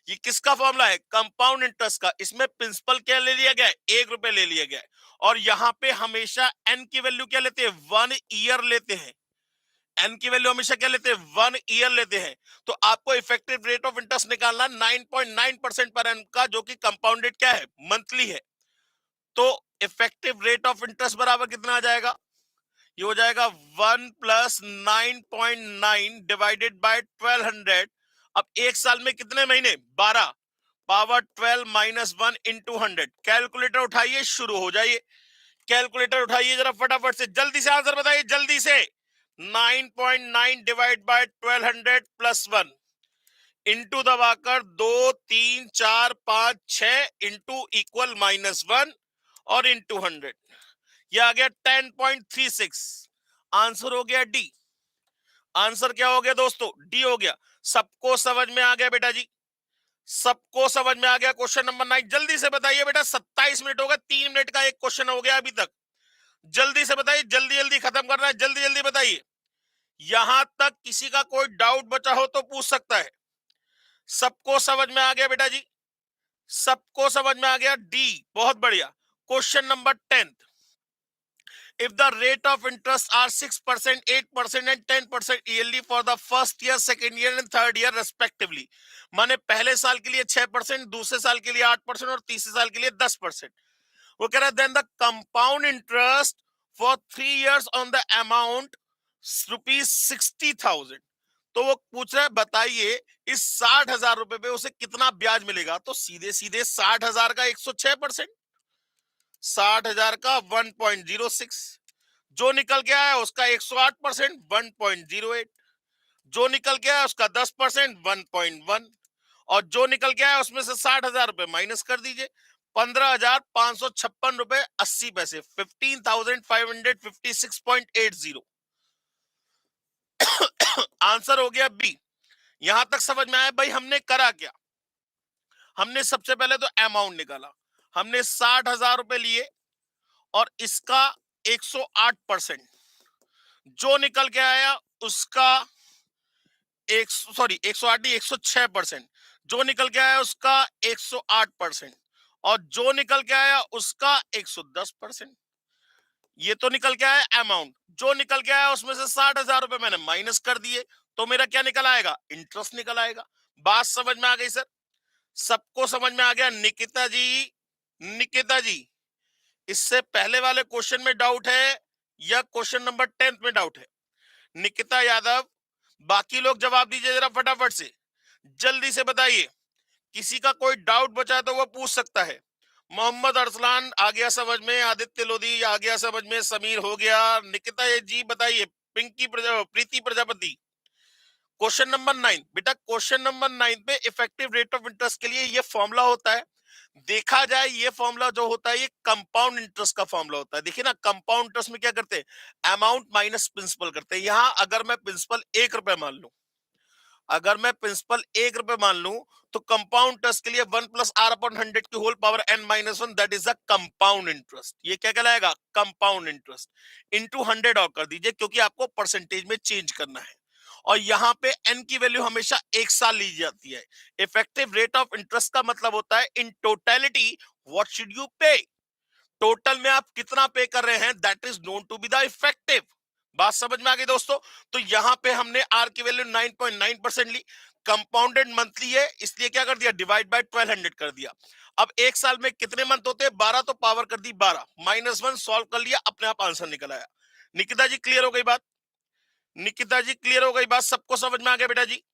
ये किसका फॉर्मूला है? कंपाउंड इंटरेस्ट का। इसमें प्रिंसिपल क्या ले लिया गया है? 1 रुपए ले लिया गया है। और यहां पे हमेशा n की वैल्यू क्या लेते हैं? 1 ईयर लेते हैं। n की वैल्यू हमेशा क्या लेते हैं? 1 ईयर लेते हैं। तो आपको इफेक्टिव रेट ऑफ इंटरेस्ट निकालना 9.9% पर एन का, जो कि कंपाउंडेड क्या है? मंथली है। तो इफेक्टिव रेट ऑफ इंटरेस्ट बराबर कितना आ जाएगा? ये हो जाएगा 1 प्लस 9.9 डिवाइडेड बाय 1200। अब एक साल में कितने महीने? 12 पावर 12 -1 इंटू 100। कैलकुलेटर उठाइए, शुरू हो जाइए। कैलकुलेटर उठाइए जरा फटाफट से, जल्दी से आंसर बताइए, जल्दी से। 9.9 डिवाइड बाय 1200 प्लस 1 इंटू दबाकर 2 3 4 5 6 इंटू इक्वल -1 और इंटू 100। यह आ गया 10.36। आंसर हो गया डी। आंसर क्या हो गया दोस्तों? डी हो गया। सबको समझ में आ गया बेटा जी? सबको समझ में आ गया? क्वेश्चन नंबर 9 जल्दी से बताइए बेटा। 27 मिनट हो गए, 3 मिनट का एक क्वेश्चन हो गया अभी तक। जल्दी से बताइए, जल्दी जल्दी खत्म करना है, जल्दी जल्दी बताइए। यहां तक किसी का कोई डाउट बचा हो तो पूछ सकता है। सबको समझ में आ गया बेटा जी? सबको समझ में आ गया? डी, बहुत बढ़िया। Question number 10, if the rate of interest are 6%, 8% and 10% yearly for the first year, second year and third year respectively, माने पहले साल के लिए 6%, दूसरे साल के लिए 8% और तीसरे साल के लिए 10%। वो कह रहा है then the compound interest for 3 years on the amount ₹60,000। तो वो पूछ रहा है बताइए इस 60,000 रुपए पे उसे कितना ब्याज मिलेगा। तो सीधे सीधे 60,000 का 106%, 60,000 का 1.06, जो निकल के आया उसका 108% 1.08, जो निकल के आया उसका 10% 1.1, और जो निकल के आया उसमें से 60,000 रुपए माइनस कर दीजिए, 15,556.80। 15,556.80। आंसर हो गया बी। यहां तक समझ में आया भाई? हमने करा क्या? हमने सबसे पहले तो अमाउंट निकाला, हमने 60,000 रुपए लिए और इसका 108%, जो निकल के आया उसका 108 नहीं 106%, जो निकल के आया उसका 108%, और जो निकल के आया उसका 110%। ये तो निकल के आया अमाउंट, जो निकल के आया उसमें से 60,000 रुपए मैंने माइनस कर दिए, तो मेरा क्या निकल आएगा? इंटरेस्ट निकल आएगा। बात समझ में आ गई सर? सबको समझ में आ गया? निकिता जी, निकिता जी, इससे पहले वाले क्वेश्चन में डाउट है या क्वेश्चन नंबर 10 में डाउट है? निकिता यादव, बाकी लोग जवाब दीजिए जरा फटाफट से, जल्दी से बताइए। किसी का कोई डाउट बचा तो वो पूछ सकता है। मोहम्मद अरसलान आ गया समझ में, आदित्य लोधी आ गया समझ में, समीर हो गया, निकिता जी बताइए, प्रीति प्रजापति। क्वेश्चन नंबर 9 बेटा, क्वेश्चन नंबर 9 पे इफेक्टिव रेट ऑफ इंटरेस्ट के लिए ये फॉर्मूला होता है। देखा जाए ये फॉर्मूला जो होता है ये कंपाउंड इंटरेस्ट का फॉर्मूला होता है। देखिए ना, कंपाउंड इंटरेस्ट में क्या करते हैं? अमाउंट माइनस प्रिंसिपल करते हैं। यहां अगर मैं प्रिंसिपल 1 रुपए मान लूं, अगर मैं प्रिंसिपल 1 रुपए मान लूं, तो कंपाउंड इंटरेस्ट के लिए 1 प्लस आर अपॉन 100 की whole power n -1, that is the compound interest. ये क्या कहलाएगा? Compound interest. इंटू 100 और कर दीजिए, क्योंकि आपको परसेंटेज में चेंज करना है। और यहां पे एन की वैल्यू हमेशा 1 साल ली जाती है। इफेक्टिव रेट ऑफ इंटरेस्ट का मतलब होता है in totality what should you pay, total में आप कितना पे कर रहे हैं, that is known to be the effective. बात समझ में आ गई दोस्तों? तो यहां पे हमने आर की वैल्यू 9.9% ली, कंपाउंडेड मंथली है इसलिए क्या कर दिया, डिवाइड बाय 1200 कर दिया। अब एक साल में कितने मंथ होते हैं, 12, तो पावर कर दी 12, -1 सॉल्व कर लिया, अपने आप आंसर निकल आया। निकिता जी क्लियर हो गई बात? निकिता जी क्लियर हो गई बात? सबको समझ में आ गया बेटा जी?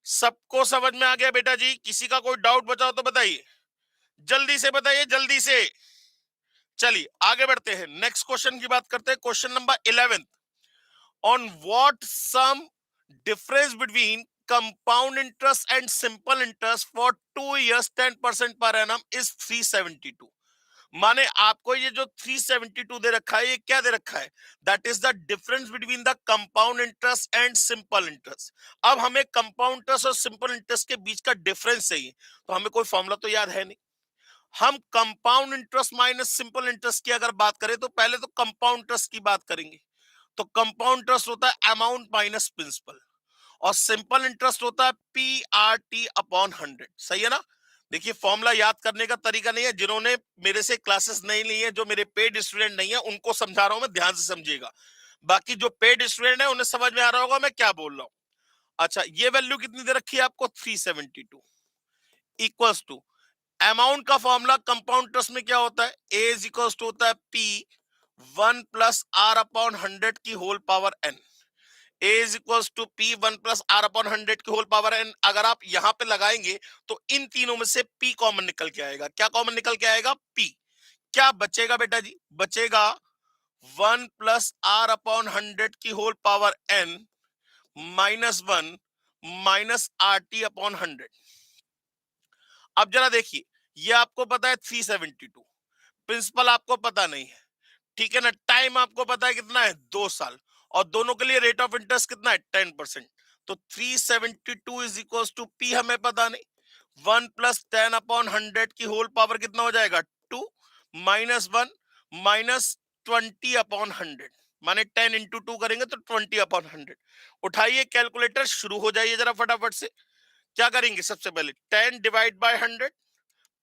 सबको समझ में आ गया बेटा जी? किसी का कोई डाउट बचा हो तो बताइए, जल्दी से बताइए, जल्दी से। चलिए आगे बढ़ते हैं, नेक्स्ट क्वेश्चन की बात करते हैं, question number 11। On what sum difference between compound interest and simple interest for 2 years 10% per annum is 372। माने आपको ये जो 372 दे रखा है, ये क्या दे रखा है, that is the difference between the compound interest and simple interest. अब हमें कंपाउंड इंटरेस्ट और सिंपल इंटरेस्ट के बीच का डिफरेंस चाहिए, तो हमें कोई फॉर्मूला तो याद है नहीं। हम compound interest minus simple interest की अगर बात करें तो पहले तो कंपाउंड इंटरेस्ट की बात करेंगे। तो कंपाउंड इंटरेस्ट होता है अमाउंट माइनस प्रिंसिपल, और सिंपल इंटरेस्ट होता है PRT/100। सही है ना? देखिए फॉर्मूला याद करने का तरीका नहीं है, जिन्होंने मेरे से क्लासेस नहीं ली है, जो मेरे पेड स्टूडेंट नहीं है, उनको समझा रहा हूं मैं, ध्यान से समझिएगा। बाकी जो पेड स्टूडेंट है उन्हें समझ में आ रहा होगा मैं क्या बोल रहा हूं। अच्छा, ये वैल्यू कितनी दे रखी है आपको, 372 इक्वल्स टू अमाउंट का फॉर्मूला कंपाउंड इंटरेस्ट में क्या होता है, ए इज इक्वल्स टू होता है P1+R/100 की whole power n। A is equals to P1+R/100 की होल पावर n। अगर आप यहां पे लगाएंगे तो इन तीनों में से P कॉमन निकल के आएगा। क्या कॉमन निकल के आएगा, P। क्या बचेगा बेटा जी, बचेगा 1+R/100 की होल पावर n -1 -RT/100। अब जरा देखिए, ये आपको पता है 372, प्रिंसिपल आपको पता नहीं है, ठीक है ना, टाइम आपको पता है कितना है, 2 साल, और दोनों के लिए रेट ऑफ इंटरेस्ट कितना है, 10%। तो 372 इज इक्वल टू पी हमें पता नहीं, 1+10/100 की होल पावर कितना हो जाएगा, 2 -1 -20/100, माने 10 इंटू 2 करेंगे तो 20/100। उठाइए कैलकुलेटर, शुरू हो जाइए जरा फटाफट से। क्या करेंगे, सबसे पहले 10 डिवाइड बाय 100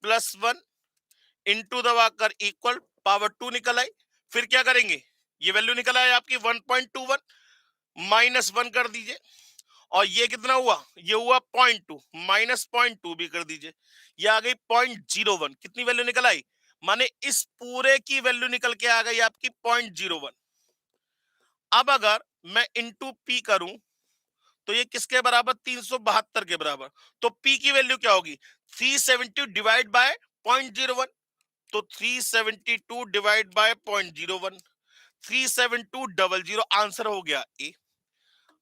+1 इंटू दबाकर इक्वल पावर 2 निकल आई। फिर क्या करेंगे, ये वैल्यू निकल आई आपकी 1.21, -1 कर दीजिए, और ये कितना हुआ, ये हुआ 0.2, -0.2 भी कर दीजिए, ये आ गई 0.01। कितनी वैल्यू निकल आई, माने इस पूरे की वैल्यू निकल के आ गई आपकी 0.01। अब अगर मैं इंटू पी करूं तो ये किसके बराबर, 372 के बराबर। तो पी की वैल्यू क्या होगी, 370 डिवाइड बाय 0.01, तो 372 डिवाइड बाय 0.01, 37200, आंसर हो गया ए।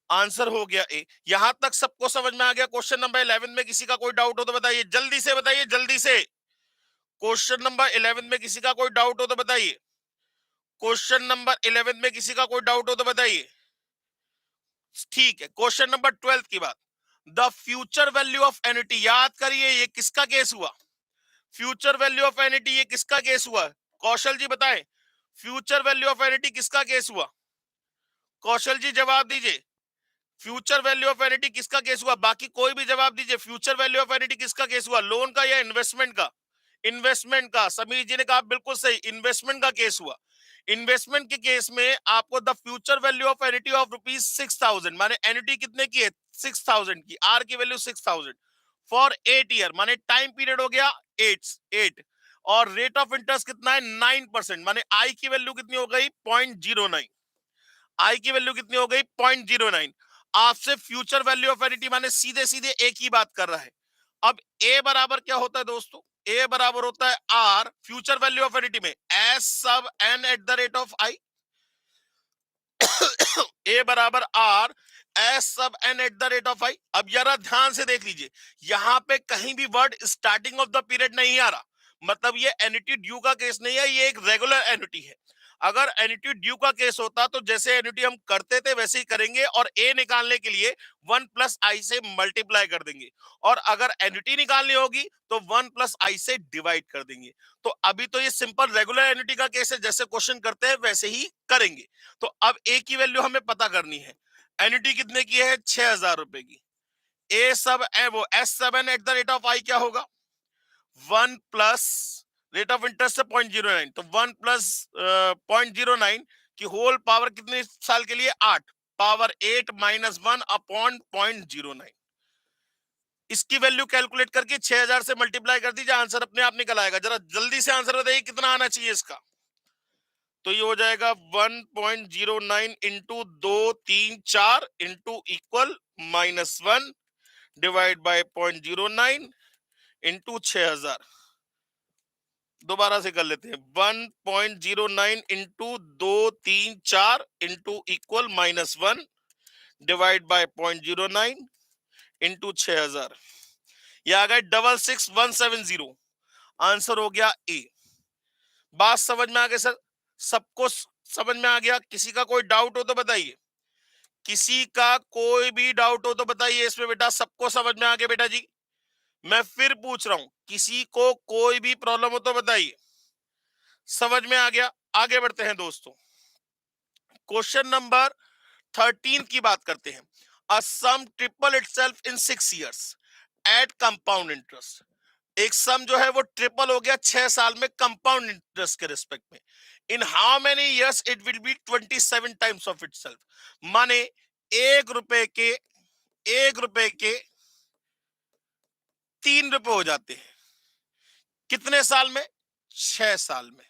आंसर हो गया ए। यहां तक सबको समझ में आ गया? क्वेश्चन नंबर 11 में किसी का कोई डाउट हो तो बताइए, जल्दी से बताइए, जल्दी से। क्वेश्चन नंबर 11 में किसी का कोई डाउट हो तो बताइए, क्वेश्चन नंबर 11 में किसी का कोई डाउट हो तो बताइए। ठीक है, क्वेश्चन नंबर 12 की बात, the future value of annuity. याद करिए ये किसका केस हुआ, फ्यूचर वैल्यू ऑफ एन्युटी, ये किसका केस हुआ, कौशल जी बताएं, फ्यूचर वैल्यू ऑफ एन्युटी किसका केस हुआ, कौशल जी जवाब दीजिए। फ्यूचर वैल्यू ऑफ एनिटी किसका केस हुआ, बाकी कोई भी जवाब दीजिए, फ्यूचर वैल्यू ऑफ एनिटी किसका केस हुआ, लोन का या इन्वेस्टमेंट का, इन्वेस्टमेंट का। समीर जी ने कहा बिल्कुल सही, इन्वेस्टमेंट का केस हुआ। इन्वेस्टमेंट के केस में आपको the future value of annuity of ₹6000, माने एनिटी कितने की है, 6000 की, आर की वैल्यू 6000 फॉर 8 ईयर, माने टाइम पीरियड हो गया 8, और रेट ऑफ इंटरेस्ट कितना है, 9%, माने आई की वैल्यू कितनी हो गई, 0.09। आई की वैल्यू कितनी हो गई, 0.09। आपसे फ्यूचर वैल्यू ऑफ एनिटी माने सीधे सीधे एक ही बात कर रहा है। अब ए बराबर क्या होता है दोस्तों, ए बराबर होता है R, future value of annuity में S sub N at the rate of I. A बराबर R S sub N at the rate of I. अब जरा ध्यान से देख लीजिए, यहां पे कहीं भी word starting of the period नहीं आ रहा, मतलब ये एन्युटी ड्यू का केस नहीं है, ये एक रेगुलर एन्युटी है। अगर एन्युटी ड्यू का केस होता तो जैसे एन्युटी हम करते थे वैसे ही करेंगे, और ए निकालने के लिए 1+i से मल्टीप्लाई कर देंगे, और अगर एन्युटी निकालनी होगी तो 1+i से डिवाइड कर देंगे। तो अभी तो ये सिंपल रेगुलर एन्युटी का केस है, जैसे क्वेश्चन करते हैं वैसे ही करेंगे। तो अब ए की वैल्यू हमें पता करनी है, एन्युटी कितने की है? 6,000 रुपए की। ए सब वो S7 at the rate of I क्या होगा? 1 प्लस रेट ऑफ इंटरेस्ट है 0.09, तो 1 प्लस 0.09 की होल पावर कितने साल के लिए? 8, पावर 8 माइनस 1 अपॉन 0.09। इसकी वैल्यू कैलकुलेट करके 6,000 से मल्टीप्लाई कर दीजिए, आंसर अपने आप निकल आएगा। जरा जल्दी से आंसर बताइए कितना आना चाहिए इसका। तो ये हो जाएगा 1.09 into 2, 3, 4 into equal -1 divide by 0.09 into 6,000। दोबारा से कर लेते हैं, 1.09 into 2, 3, 4 into equal -1 divide by 0.09 into 6,000। ये आ गया 66,170। आंसर हो गया ए। बात समझ में आ गई सर? सबको समझ में आ गया? किसी का कोई डाउट हो तो बताइए, किसी का कोई भी डाउट हो तो बताइए इसमें बेटा। सबको समझ में आ गया बेटा जी? मैं फिर पूछ रहा हूं, किसी को कोई भी प्रॉब्लम हो तो बताइए। समझ में आ गया? आगे बढ़ते हैं दोस्तों, क्वेश्चन नंबर 13 की बात करते हैं। A sum triple itself in 6 years at compound interest. एक सम जो है वो ट्रिपल हो गया 6 साल में कंपाउंड इंटरेस्ट के रिस्पेक्ट में। इन how many years it will be 27 times of itself. माने एक रुपए के 3 रुपए हो जाते हैं। कितने साल में? 6 साल में।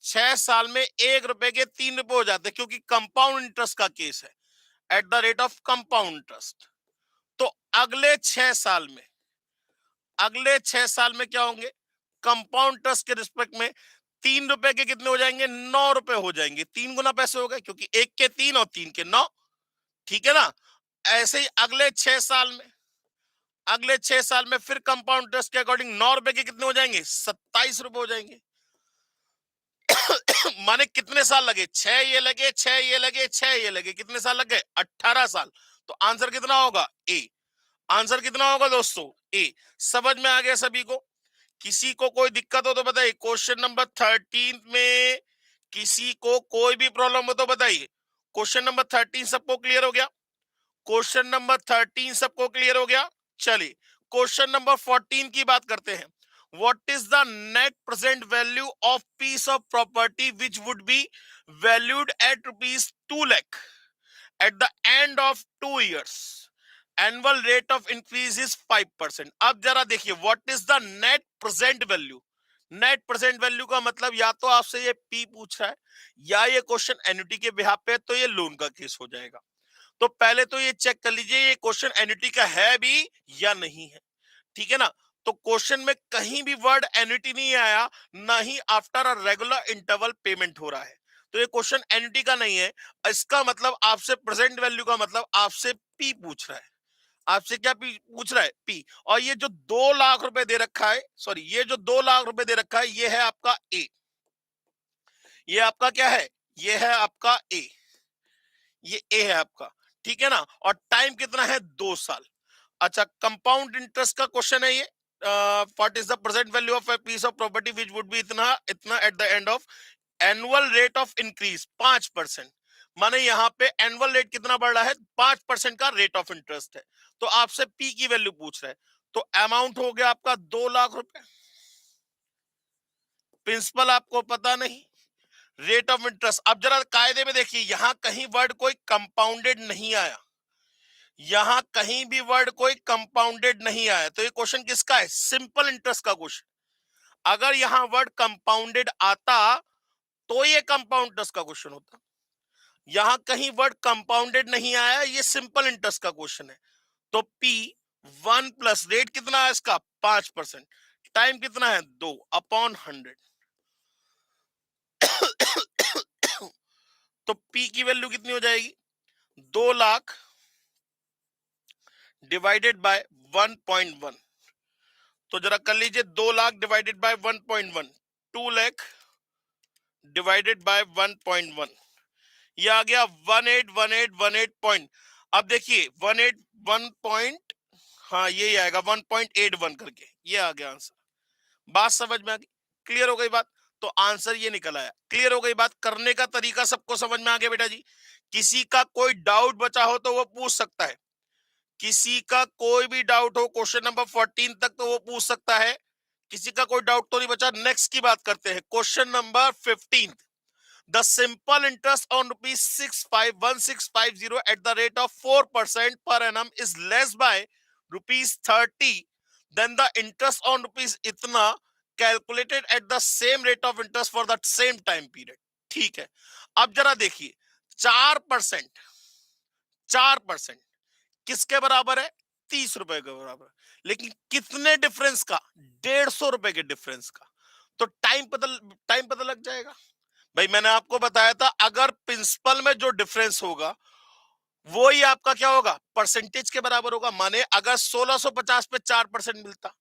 6 साल में 1 रुपए के 3 रुपए हो जाते हैं, क्योंकि कंपाउंड इंटरेस्ट का केस है, eight the rate of compound interest. तो अगले 6 साल में क्या होंगे? कंपाउंड इंटरेस्ट के रिस्पेक्ट में 3 रुपए के कितने हो जाएंगे? 9 रुपए हो जाएंगे। 3 गुना पैसे हो गए, क्योंकि 1 के 3 और 3 के 9। ठीक है ना? ऐसे ही अगले 6 साल में फिर कंपाउंड इंटरेस्ट के अकॉर्डिंग 9 रुपए के कितने हो जाएंगे? 27 रुपए हो जाएंगे। माने कितने साल लगे? 6 ये लगे, 6 ये लगे, 6 ये लगे, कितने साल लग गए? 18 साल। तो आंसर कितना होगा? ए। आंसर कितना होगा दोस्तों? ए। समझ में आ गया सभी को? किसी को कोई दिक्कत हो तो बताइए। क्वेश्चन नंबर 13 में किसी को कोई भी प्रॉब्लम हो तो बताइए। क्वेश्चन नंबर 13 सबको क्लियर हो गया? क्वेश्चन नंबर 13 सबको क्लियर हो गया? चलिए क्वेश्चन नंबर 14 की बात करते हैं। What is the net present value of piece of property which would be valued at rupees 2 lakh at the end of 2 years? Annual rate of increase is 5%. अब जरा देखिए, what is the net present value? Net present value का मतलब या तो आपसे ये P पूछ रहा है, या ये क्वेश्चन एन्युटी के बिहाफ पे है, तो ये लोन का केस हो जाएगा। तो पहले तो ये चेक कर लीजिए ये क्वेश्चन एन्युटी का है भी या नहीं है। ठीक है ना? तो क्वेश्चन में कहीं भी वर्ड एन्युटी नहीं आया, ना ही after a regular interval payment हो रहा है, तो ये क्वेश्चन एन्युटी का नहीं है। इसका मतलब आपसे प्रेजेंट वैल्यू का मतलब आपसे पी पूछ रहा है। आपसे क्या पूछ रहा है? पी। और ये जो 2 लाख रुपए दे रखा है, सॉरी, ये जो 2 लाख रुपए दे रखा है, ये है आपका ए। ये आपका क्या है? ये है आपका ए। ये ए है आपका। ठीक है ना? और टाइम कितना है? 2 साल। अच्छा, कंपाउंड इंटरेस्ट का क्वेश्चन है ये। What is the present value of a piece of property which would be इतना इतना at the end of annual rate of increase 5%। माने यहाँ पे एनुअल रेट कितना बढ़ रहा है? 5% का रेट ऑफ इंटरेस्ट है। तो आपसे पी की वैल्यू पूछ रहे हैं। तो अमाउंट हो गया आपका 2 लाख रुपए। प्रिंसिपल आपको पता नहीं, रेट ऑफ इंटरेस्ट। अब जरा कायदे में देखिए, यहां कहीं वर्ड कोई कंपाउंडेड नहीं आया, यहां कहीं भी वर्ड कोई कंपाउंडेड नहीं आया, तो ये क्वेश्चन किसका है? सिंपल इंटरेस्ट का क्वेश्चन। अगर यहां वर्ड कंपाउंडेड आता तो ये कंपाउंड इंटरेस्ट का क्वेश्चन होता। यहां कहीं वर्ड कंपाउंडेड नहीं आया, ये सिंपल इंटरेस्ट का क्वेश्चन है। तो पी 1 प्लस रेट कितना है इसका? 5%। टाइम कितना है? 2 अपॉन 100। तो पी की वैल्यू कितनी हो जाएगी? 2 लाख डिवाइडेड बाय 1.1। तो जरा कर लीजिए, 2 lakh divided by 1.1, 2 lakh divided by 1.1, ये आ गया 181818 पॉइंट। अब देखिए 181 पॉइंट, हाँ यही आएगा 1.81 करके, ये आ गया आंसर। बात समझ में आ गई? क्लियर हो गई बात? तो आंसर ये निकल आया। क्लियर हो गई बात? करने का तरीका सबको समझ में आ गया बेटा जी? किसी का कोई डाउट बचा हो तो वो पूछ सकता है, किसी का कोई भी डाउट हो क्वेश्चन नंबर 14 तक तो वो पूछ सकता है। किसी का कोई डाउट तो नहीं बचा। नेक्स्ट की बात करते हैं, question number 15। The simple interest on rupees 651650 at the rate of 4% per annum is less by rupees 30 then the interest on rupees itna calculated at the same rate of interest for that same time period। ठीक है, अब जरा देखिए, 4%, 4% किसके बराबर है? 30 रुपए के बराबर। लेकिन कितने डिफरेंस का? 150 रुपए के डिफरेंस का। तो टाइम पता लग जाएगा। भाई मैंने आपको बताया था, अगर प्रिंसिपल में जो डिफरेंस होगा वो ही आपका क्या होगा? परसेंटेज के बराबर होगा। माने अगर 1650 पे 4% मिलता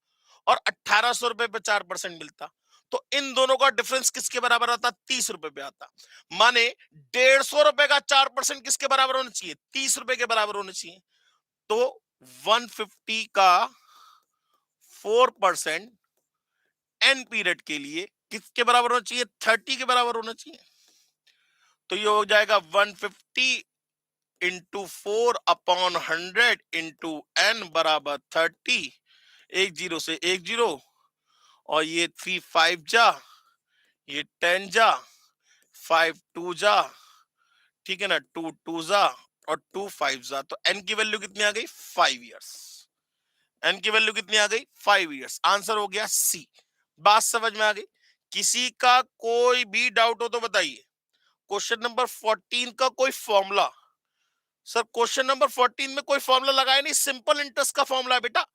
और 1800 रुपए पे 4% मिलता, तो इन दोनों का डिफरेंस किसके बराबर आता? 30 रुपए पे आता। माने 150 रुपए का 4% किसके बराबर होना चाहिए? 30 रुपए के बराबर होना चाहिए। तो 150 का 4% एन पीरियड के लिए किसके बराबर होना चाहिए? 30 के बराबर होना चाहिए। तो ये हो जाएगा 150 इंटू 4/100 इंटू एन बराबर 30। एक जीरो से एक जीरो, और ये 3 5 जा, ये 10 जा, 5 2 जा, ठीक है ना, 2 2 जा और 2 5 जा। तो एन की वैल्यू कितनी आ गई? 5 ईयर्स। एन की वैल्यू कितनी आ गई? 5 ईयर्स। आंसर हो गया सी। बात समझ में आ गई? किसी का कोई भी डाउट हो तो बताइए। क्वेश्चन नंबर 14 का कोई फॉर्मूला? सर क्वेश्चन नंबर 14 में कोई फॉर्मूला लगाया नहीं, सिंपल इंटरेस्ट का फॉर्मूला है बेटा।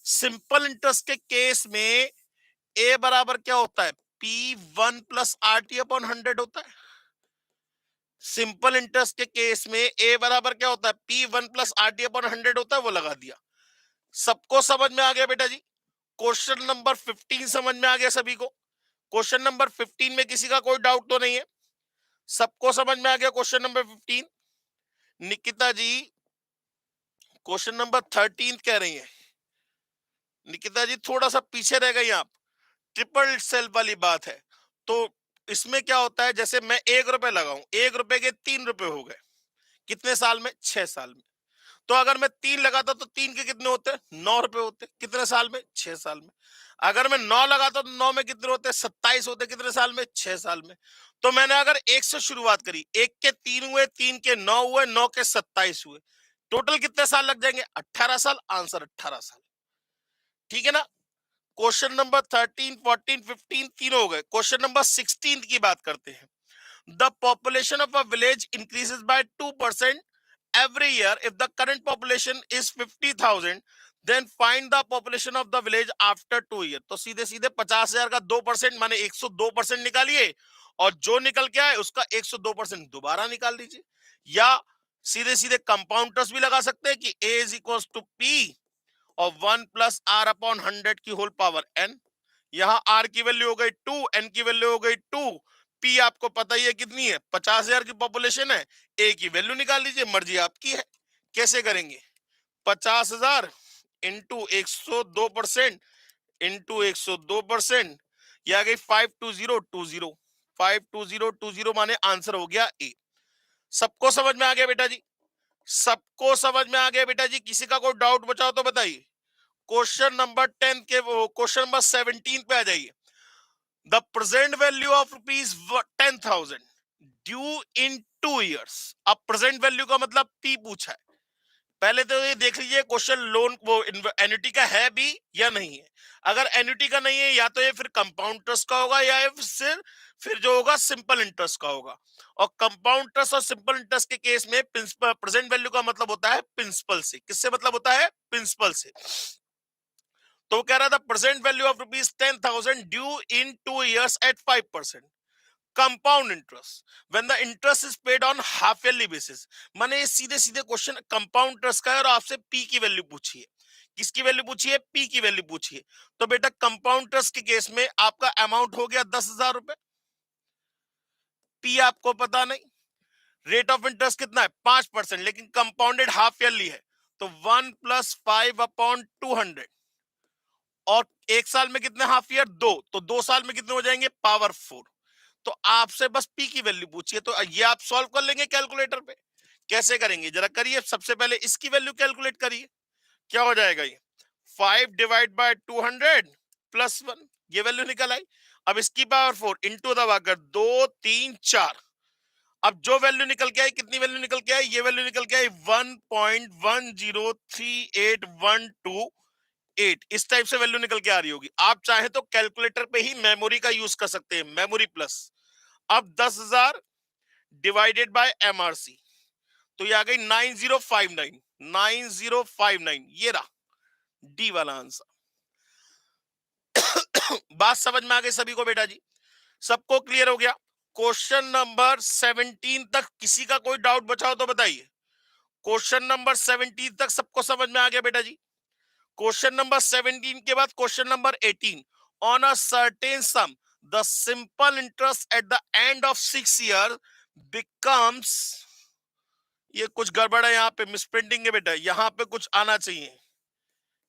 सिंपल इंटरेस्ट के केस में ए बराबर क्या होता है? P1 प्लस RT अपॉन 100 होता है। सिंपल इंटरेस्ट के केस में ए बराबर क्या होता है? P1 प्लस RT अपॉन 100 होता है। वो लगा दिया। सबको समझ में आ गया बेटा जी? क्वेश्चन नंबर 15 समझ में आ गया सभी को? क्वेश्चन नंबर 15 में किसी का कोई डाउट तो नहीं है? सबको समझ में आ गया क्वेश्चन नंबर 15? निकिता जी क्वेश्चन नंबर 13 कह रही है। निकिता जी थोड़ा सा पीछे रह गई आप। ट्रिपल सेल्फ वाली बात है। तो इसमें क्या होता है, जैसे मैं 1 रुपए लगाऊं, 1 रुपए के 3 रुपए हो गए। कितने साल में? 6 साल में। तो अगर मैं 3 लगाता तो 3 के कितने होते? 9 रुपए होते। कितने साल में? 6 साल में। अगर मैं 9 लगाता तो 9 में कितने होते? 27 होते। कितने साल में? 6 साल में। तो मैंने अगर 1 से शुरुआत करी, 1 के 3 हुए, 3 के 9 हुए, 9 के 27 हुए, टोटल कितने साल लग जाएंगे? 18 साल। आंसर 18 साल। ठीक है ना? क्वेश्चन नंबर 13, 14, 15 तीनों हो गए। क्वेश्चन नंबर 16 की बात करते हैं। The population of a village increases by 2% every year if the current population is 50,000 then find the population of the village after 2 years। तो सीधे सीधे 50,000 का 2% माने 102% निकालिए, और जो निकल के आए उसका 102% दोबारा निकाल दीजिए। या सीधे सीधे कंपाउंडर्स भी लगा सकते हैं कि a is equals to p और 1 प्लस आर अपॉन 100 की होल पावर n। यहां r की वैल्यू हो गई 2, n की वैल्यू हो गई 2, p आपको पता ही है कितनी है? 50,000 की पॉपुलेशन है। a की वैल्यू निकाल लीजिए, मर्जी आपकी है। कैसे करेंगे? 50,000 इंटू 102% इंटू 102%, यह आ गई 52020। 52020 माने आंसर हो गया ए। सबको समझ में आ गया बेटा जी? सबको समझ में आ गया बेटा जी? किसी का कोई डाउट बचा हो तो बताइए। क्वेश्चन नंबर 10 के क्वेश्चन नंबर 17 पे आ जाइए। The present value of rupees 10,000 due in 2 years. अब प्रेजेंट वैल्यू का मतलब पी पूछा है। पहले तो ये देख लीजिए क्वेश्चन लोन वो एन्युटी का है भी या नहीं है। अगर एन्युटी का नहीं है, या तो ये फिर कंपाउंड इंटरेस्ट का होगा, या फिर जो होगा सिंपल इंटरेस्ट का होगा। और कंपाउंड इंटरेस्ट और सिंपल इंटरेस्ट के केस में प्रेजेंट वैल्यू का मतलब होता है प्रिंसिपल से। किससे मतलब होता है? प्रिंसिपल से। तो वो कह रहा था present value of rupees 10,000 due in 2 years at 5%। Compound interest when the interest is paid on half yearly basis. माने ये सीधे सीधे क्वेश्चन कंपाउंड इंटरेस्ट का है और आपसे पी की वैल्यू पूछी है। किसकी वैल्यू पूछी है? पी की वैल्यू पूछी है। तो बेटा कंपाउंड इंटरेस्ट के केस में आपका अमाउंट हो गया 10,000 रुपए। पी आपको पता नहीं। रेट ऑफ इंटरेस्ट कितना है? 5%, लेकिन कंपाउंडेड हाफ ईयरली है। तो 1 प्लस 5/200। और 1 साल में कितने हाफ ईयर? 2। तो 2 साल में कितने हो जाएंगे? पावर 4। तो आपसे बस पी की वैल्यू पूछिए, तो ये आप सॉल्व कर लेंगे कैलकुलेटर पे। कैसे करेंगे जरा करिए, सबसे पहले इसकी वैल्यू कैलकुलेट करिए, क्या हो जाएगा ये 5 डिवाइड बाय 200 प्लस 1, ये वैल्यू निकल आई। अब इसकी पावर 4 इंटू दबाकर 2 3 4, अब जो वैल्यू निकल के आई, कितनी वैल्यू निकल के आई, ये वैल्यू निकल के आई 1.1038, इस टाइप से वैल्यू निकल के आ रही होगी। आप चाहे तो कैलकुलेटर पे ही मेमोरी का यूज कर सकते हैं, मेमोरी प्लस। अब 10,000 डिवाइडेड बाय एमआरसी, तो ये आ गई 9059, 9059, ये रहा डी वाला आंसर। बात समझ में आ गई सभी को बेटा जी? सबको क्लियर हो गया? क्वेश्चन नंबर 17 तक किसी का कोई डाउट बचा हो तो बताइए। क्वेश्चन नंबर 17 तक सबको समझ में आ गया बेटा जी? क्वेश्चन नंबर 17 के बाद question number 18, on a certain some the simple interest eight the end of 6 year becomes, ये कुछ गड़बड़ है, यहाँ पे मिसप्रिंटिंग है बेटा, यहाँ पे कुछ आना चाहिए,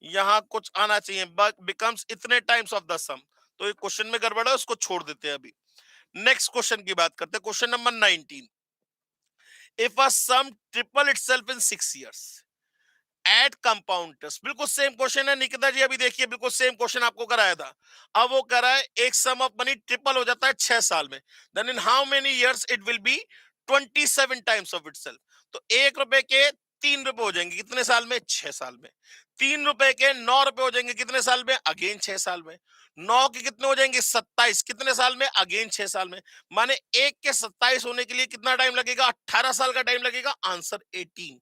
यहाँ कुछ आना चाहिए, बिकम्स इतने टाइम्स ऑफ द सम, तो ये क्वेश्चन में गड़बड़ है, उसको छोड़ देते हैं अभी। नेक्स्ट क्वेश्चन की बात करते हैं, question number 19, if a sum triple itself in 6 years at compound interest, बिल्कुल सेम क्वेश्चन है निकिता जी, अभी देखिए बिल्कुल सेम क्वेश्चन आपको कराया था। अब वो कह रहा है एक सम ऑफ मनी ट्रिपल हो जाता है 6 साल में, then in how many years it will be 27 times of itself. तो 1 रुपए के 3 रुपए हो जाएंगे कितने साल में? 6 साल में। 3 रुपए के 9 रुपए हो जाएंगे कितने साल में? अगेन 6 साल में। 9 के कितने हो जाएंगे? 27, कितने साल में? अगेन 6 साल में। माने 1 के 27 होने के लिए कितना टाइम लगेगा? 18 साल का टाइम लगेगा। आंसर 18।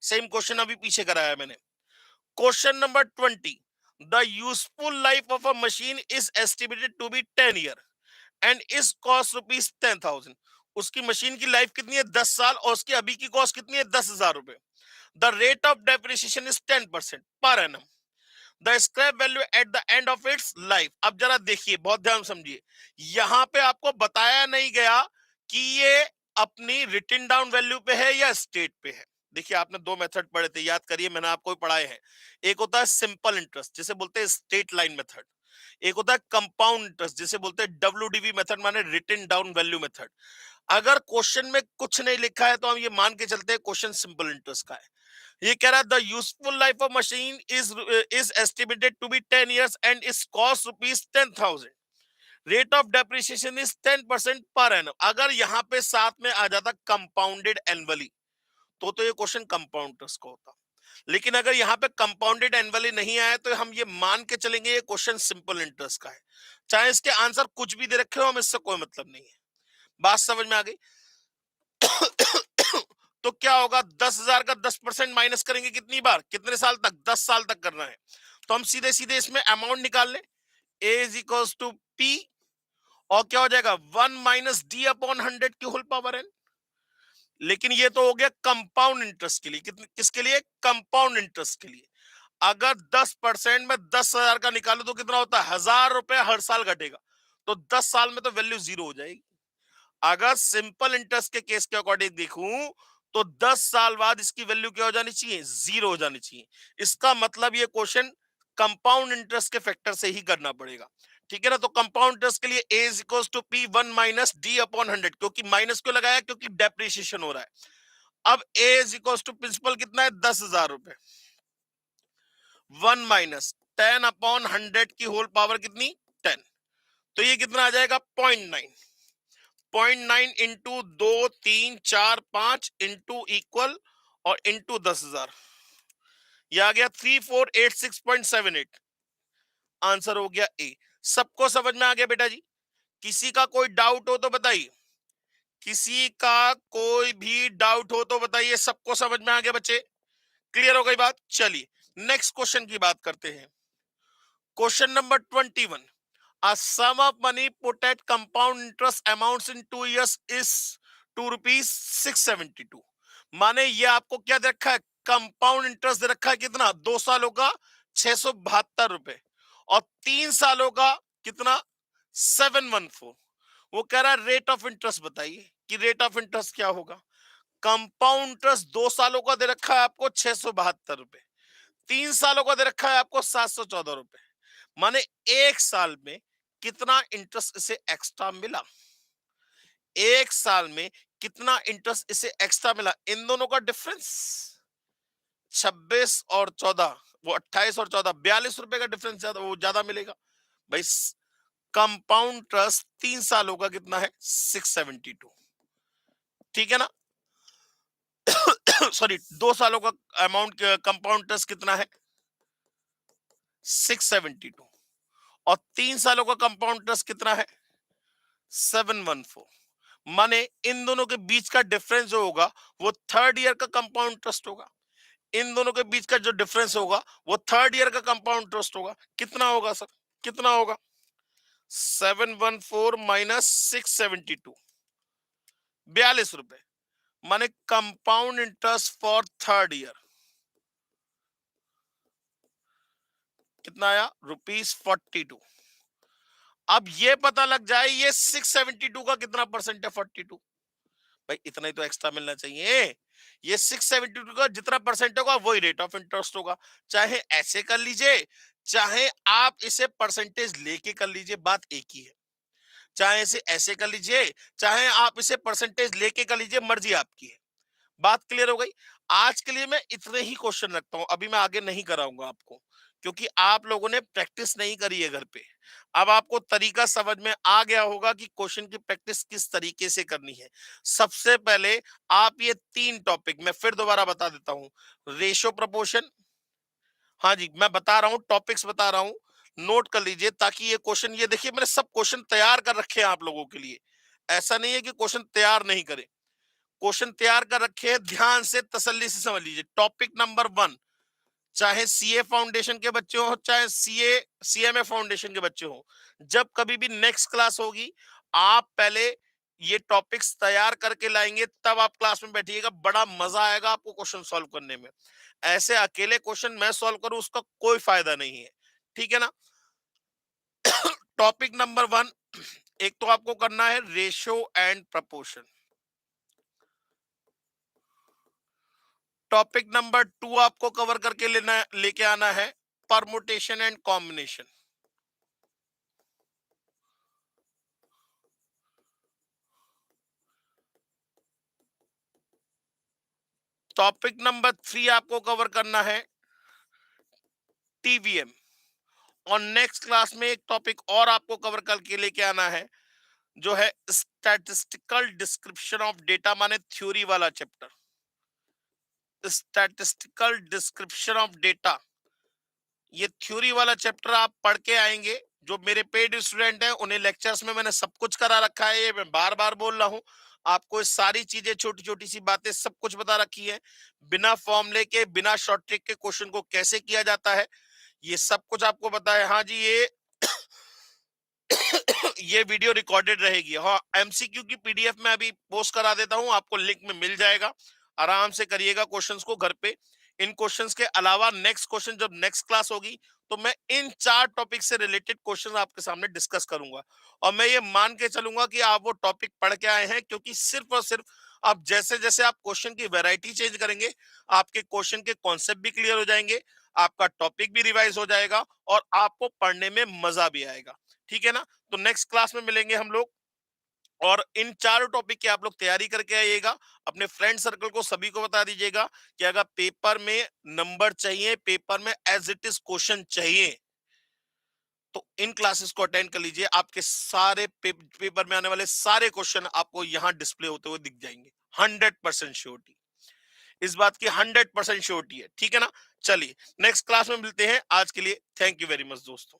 सेम क्वेश्चन अभी पीछे कराया मैंने। Question number 20, the useful life of a machine is estimated to be 10 year and its cost rupees 10,000। उसकी मशीन की लाइफ कितनी है? 10 साल, और उसकी अभी की कॉस्ट कितनी है? 10,000 रुपए। The rate of depreciation is 10% per annum, the scrap value eight the end of its life. अब जरा देखिए, बहुत ध्यान समझिए, यहां पे आपको बताया नहीं गया कि ये अपनी रिटन डाउन वैल्यू पे है या स्टेट पे है। देखिए आपने दो मेथड पढ़े थे, याद करिए, मैंने आपको पढ़ाए हैं। एक होता है सिंपल इंटरेस्ट जिसे बोलते हैं स्ट्रेट लाइन मेथड, एक होता है कंपाउंड इंटरेस्ट जिसे बोलते हैं डब्ल्यूडीवी मेथड, माने रिटन डाउन वैल्यू मेथड। अगर क्वेश्चन में कुछ नहीं लिखा है तो हम ये मान के चलते हैं क्वेश्चन सिंपल इंटरेस्ट का है। ये कह रहा है the useful life of machine is estimated to be 10 years and its cost rupees 10,000, rate of depreciation is 10% per annum. अगर यहाँ पे साथ में आ जाता कंपाउंडेड एनुअली तो ये क्वेश्चन कंपाउंड इंटरेस्ट का होता, लेकिन अगर यहाँ पे कंपाउंडेड एनुअली नहीं आया तो हम ये मान के चलेंगे ये क्वेश्चन सिंपल इंटरेस्ट का है, चाहे इसके आंसर कुछ भी दे रखे हो, हम इससे कोई मतलब नहीं है। बात समझ में आ गई? तो क्या होगा? 10,000 का 10% माइनस करेंगे कितनी बार, कितने साल तक? 10 साल तक करना है। तो हम सीधे सीधे इसमें अमाउंट निकाल लें, A is equals to P, और क्या हो जाएगा? 1 माइनस डी अपॉन 100 की होल पावर n। लेकिन ये तो हो गया कंपाउंड इंटरेस्ट के लिए, किसके लिए? कंपाउंड इंटरेस्ट के लिए। अगर 10% में 10,000 का निकालो तो कितना होता है? 1,000 रुपए हर साल घटेगा, तो 10 साल में तो वैल्यू जीरो हो जाएगी। अगर सिंपल इंटरेस्ट के केस के अकॉर्डिंग देखूं तो 10 साल बाद इसकी वैल्यू क्या हो जानी चाहिए? जीरो हो जानी चाहिए। इसका मतलब ये क्वेश्चन कंपाउंड इंटरेस्ट के फैक्टर से ही करना पड़ेगा, ठीक है ना? तो कंपाउंड इंटरेस्ट के लिए a is equal to P 1 minus D upon 100, क्योंकि माइनस क्यों लगाया? क्योंकि डेप्रिसिएशन हो रहा है। अब a is equal to principal कितना है? 10,000 रुपए, 1 माइनस 10 अपॉन 100 की होल पावर कितनी? 10। तो ये कितना आ जाएगा? 0.9, 0.9 इंटू 2 3 4 5 इंटू इक्वल और इंटू 10,000, यह आ गया 3486.78। आंसर हो गया ए। सबको समझ में आ गया बेटा जी? किसी का कोई डाउट हो तो बताइए, किसी का कोई भी डाउट हो तो बताइए। सबको समझ में आ गया बच्चे? क्लियर हो गई बात? चलिए नेक्स्ट क्वेश्चन की बात करते हैं। Question number 21, a sum of money put at compound interest amounts in 2 years is 2 rupees 672। माने ये आपको क्या दे रखा है? कंपाउंड इंटरेस्ट दे रखा है कितना? 2 सालों का 672 रुपए, और 3 सालों का कितना? 714। वो कह रहा है रेट ऑफ इंटरेस्ट बताइए कि रेट ऑफ इंटरेस्ट क्या होगा। कंपाउंड इंटरेस्ट 2 सालों का दे रखा है आपको 672 रुपए, 3 सालों का दे रखा है आपको 714 रुपए, माने 1 साल में कितना इंटरेस्ट इसे एक्स्ट्रा मिला? 1 साल में कितना इंटरेस्ट इसे एक्स्ट्रा मिला, इन दोनों का डिफरेंस 26 और 14, वो 28 और 14, 42 रुपए का डिफरेंस ज्यादा, वो ज्यादा मिलेगा भाई। कंपाउंड ट्रस्ट 3 सालों का कितना है, 672, ठीक है ना। सॉरी, 2 सालों का अमाउंट कंपाउंड ट्रस्ट कितना है, 672, और 3 सालों का कंपाउंड ट्रस्ट कितना है, 714। माने इन दोनों के बीच का डिफरेंस जो होगा वो थर्ड ईयर का कंपाउंड ट्रस्ट होगा। इन दोनों के बीच का जो डिफरेंस होगा वो थर्ड ईयर का कंपाउंड ट्रस्ट होगा। कितना होगा सर, कितना होगा, 714 माइनस 672, 42 रुपए। माने compound interest for third year कितना आया, ₹42। अब ये पता लग जाए ये 672 का कितना परसेंट है, 42। भाई इतना ही तो एक्स्ट्रा मिलना चाहिए। ये 672 का जितना परसेंट होगा वही रेट ऑफ इंटरेस्ट होगा। चाहे ऐसे कर लीजिए, चाहे आप इसे परसेंटेज लेके कर लीजिए, बात एक ही है। चाहे इसे ऐसे कर लीजिए, चाहे आप इसे परसेंटेज लेके कर लीजिए, मर्जी आपकी है। बात क्लियर हो गई। आज के लिए मैं इतने ही क्वेश्चन रखता हूं, अभी मैं आगे नहीं कराऊंगा आपको, क्योंकि आप लोगों ने प्रैक्टिस नहीं करी है घर पे। अब आपको तरीका समझ में आ गया होगा कि क्वेश्चन की प्रैक्टिस किस तरीके से करनी है। सबसे पहले आप ये 3 टॉपिक मैं फिर दोबारा बता देता हूं। रेशो प्रपोर्शन, हाँ जी मैं बता रहा हूं, टॉपिक्स बता रहा हूं, नोट कर लीजिए ताकि ये क्वेश्चन, ये देखिए मैंने सब क्वेश्चन तैयार कर रखे हैं आप लोगों के लिए। ऐसा नहीं है कि क्वेश्चन तैयार नहीं करे, क्वेश्चन तैयार कर रखे हैं, ध्यान से तसल्ली से समझ लीजिए। टॉपिक नंबर 1, चाहे सीए फाउंडेशन के बच्चे हो, चाहे सीएमए फाउंडेशन के बच्चे हो, जब कभी भी नेक्स्ट क्लास होगी, आप पहले ये टॉपिक्स तैयार करके लाएंगे, तब आप क्लास में बैठिएगा, बड़ा मजा आएगा आपको क्वेश्चन सॉल्व करने में। ऐसे अकेले क्वेश्चन मैं सॉल्व करूं उसका कोई फायदा नहीं है, ठीक है ना। टॉपिक नंबर 1, एक तो आपको करना है ratio and proportion. Topic number 2 आपको कवर करके लेके आना है permutation and combination. Topic number 3 आपको कवर करना है टीवीएम। और नेक्स्ट क्लास में एक टॉपिक और आपको कवर करके लेके आना है, जो है स्टैटिस्टिकल डिस्क्रिप्शन ऑफ डेटा, माने थ्योरी वाला chapter. Statistical description of data, ये थ्योरी वाला चैप्टर आप पढ़ के आएंगे। जो मेरे पेड स्टूडेंट हैं उन्हें लेक्चर्स में मैंने सब कुछ करा रखा है, ये मैं बार बार बोल रहा हूं आपको। सारी चीजें, छोटी छोटी सी बातें सब कुछ बता रखी है, बिना फॉर्मूले के, बिना शॉर्ट ट्रिक के क्वेश्चन को कैसे किया जाता है, ये सब कुछ आपको पता है। हाँ जी, ये ये वीडियो रिकॉर्डेड रहेगी। हाँ, एमसीक्यू की पीडीएफ में अभी पोस्ट करा देता हूं, आपको लिंक में मिल जाएगा, आराम से करिएगा क्वेश्चंस को घर पे। इन क्वेश्चंस के अलावा नेक्स्ट क्वेश्चन जब नेक्स्ट क्लास होगी तो मैं इन 4 टॉपिक से रिलेटेड क्वेश्चन आपके सामने डिस्कस करूंगा, और मैं ये मान के चलूंगा कि आप वो टॉपिक पढ़ के आए हैं, क्योंकि सिर्फ और सिर्फ आप जैसे जैसे आप क्वेश्चन की वैरायटी चेंज करेंगे, आपके क्वेश्चन के कॉन्सेप्ट भी क्लियर हो जाएंगे, आपका टॉपिक भी रिवाइज हो जाएगा, और आपको पढ़ने में मजा भी आएगा, ठीक है ना। तो नेक्स्ट क्लास में मिलेंगे हम लोग, और इन चारों टॉपिक की आप लोग तैयारी करके आइएगा। अपने फ्रेंड सर्कल को सभी को बता दीजिएगा कि अगर पेपर में नंबर चाहिए, पेपर में एज इट इज क्वेश्चन चाहिए, तो इन क्लासेस को अटेंड कर लीजिए। आपके सारे पेपर में आने वाले सारे क्वेश्चन आपको यहां डिस्प्ले होते हुए दिख जाएंगे। 100% श्योरिटी, इस बात की 100% श्योरिटी है, ठीक है ना। चलिए नेक्स्ट क्लास में मिलते हैं, आज के लिए थैंक यू वेरी मच दोस्तों।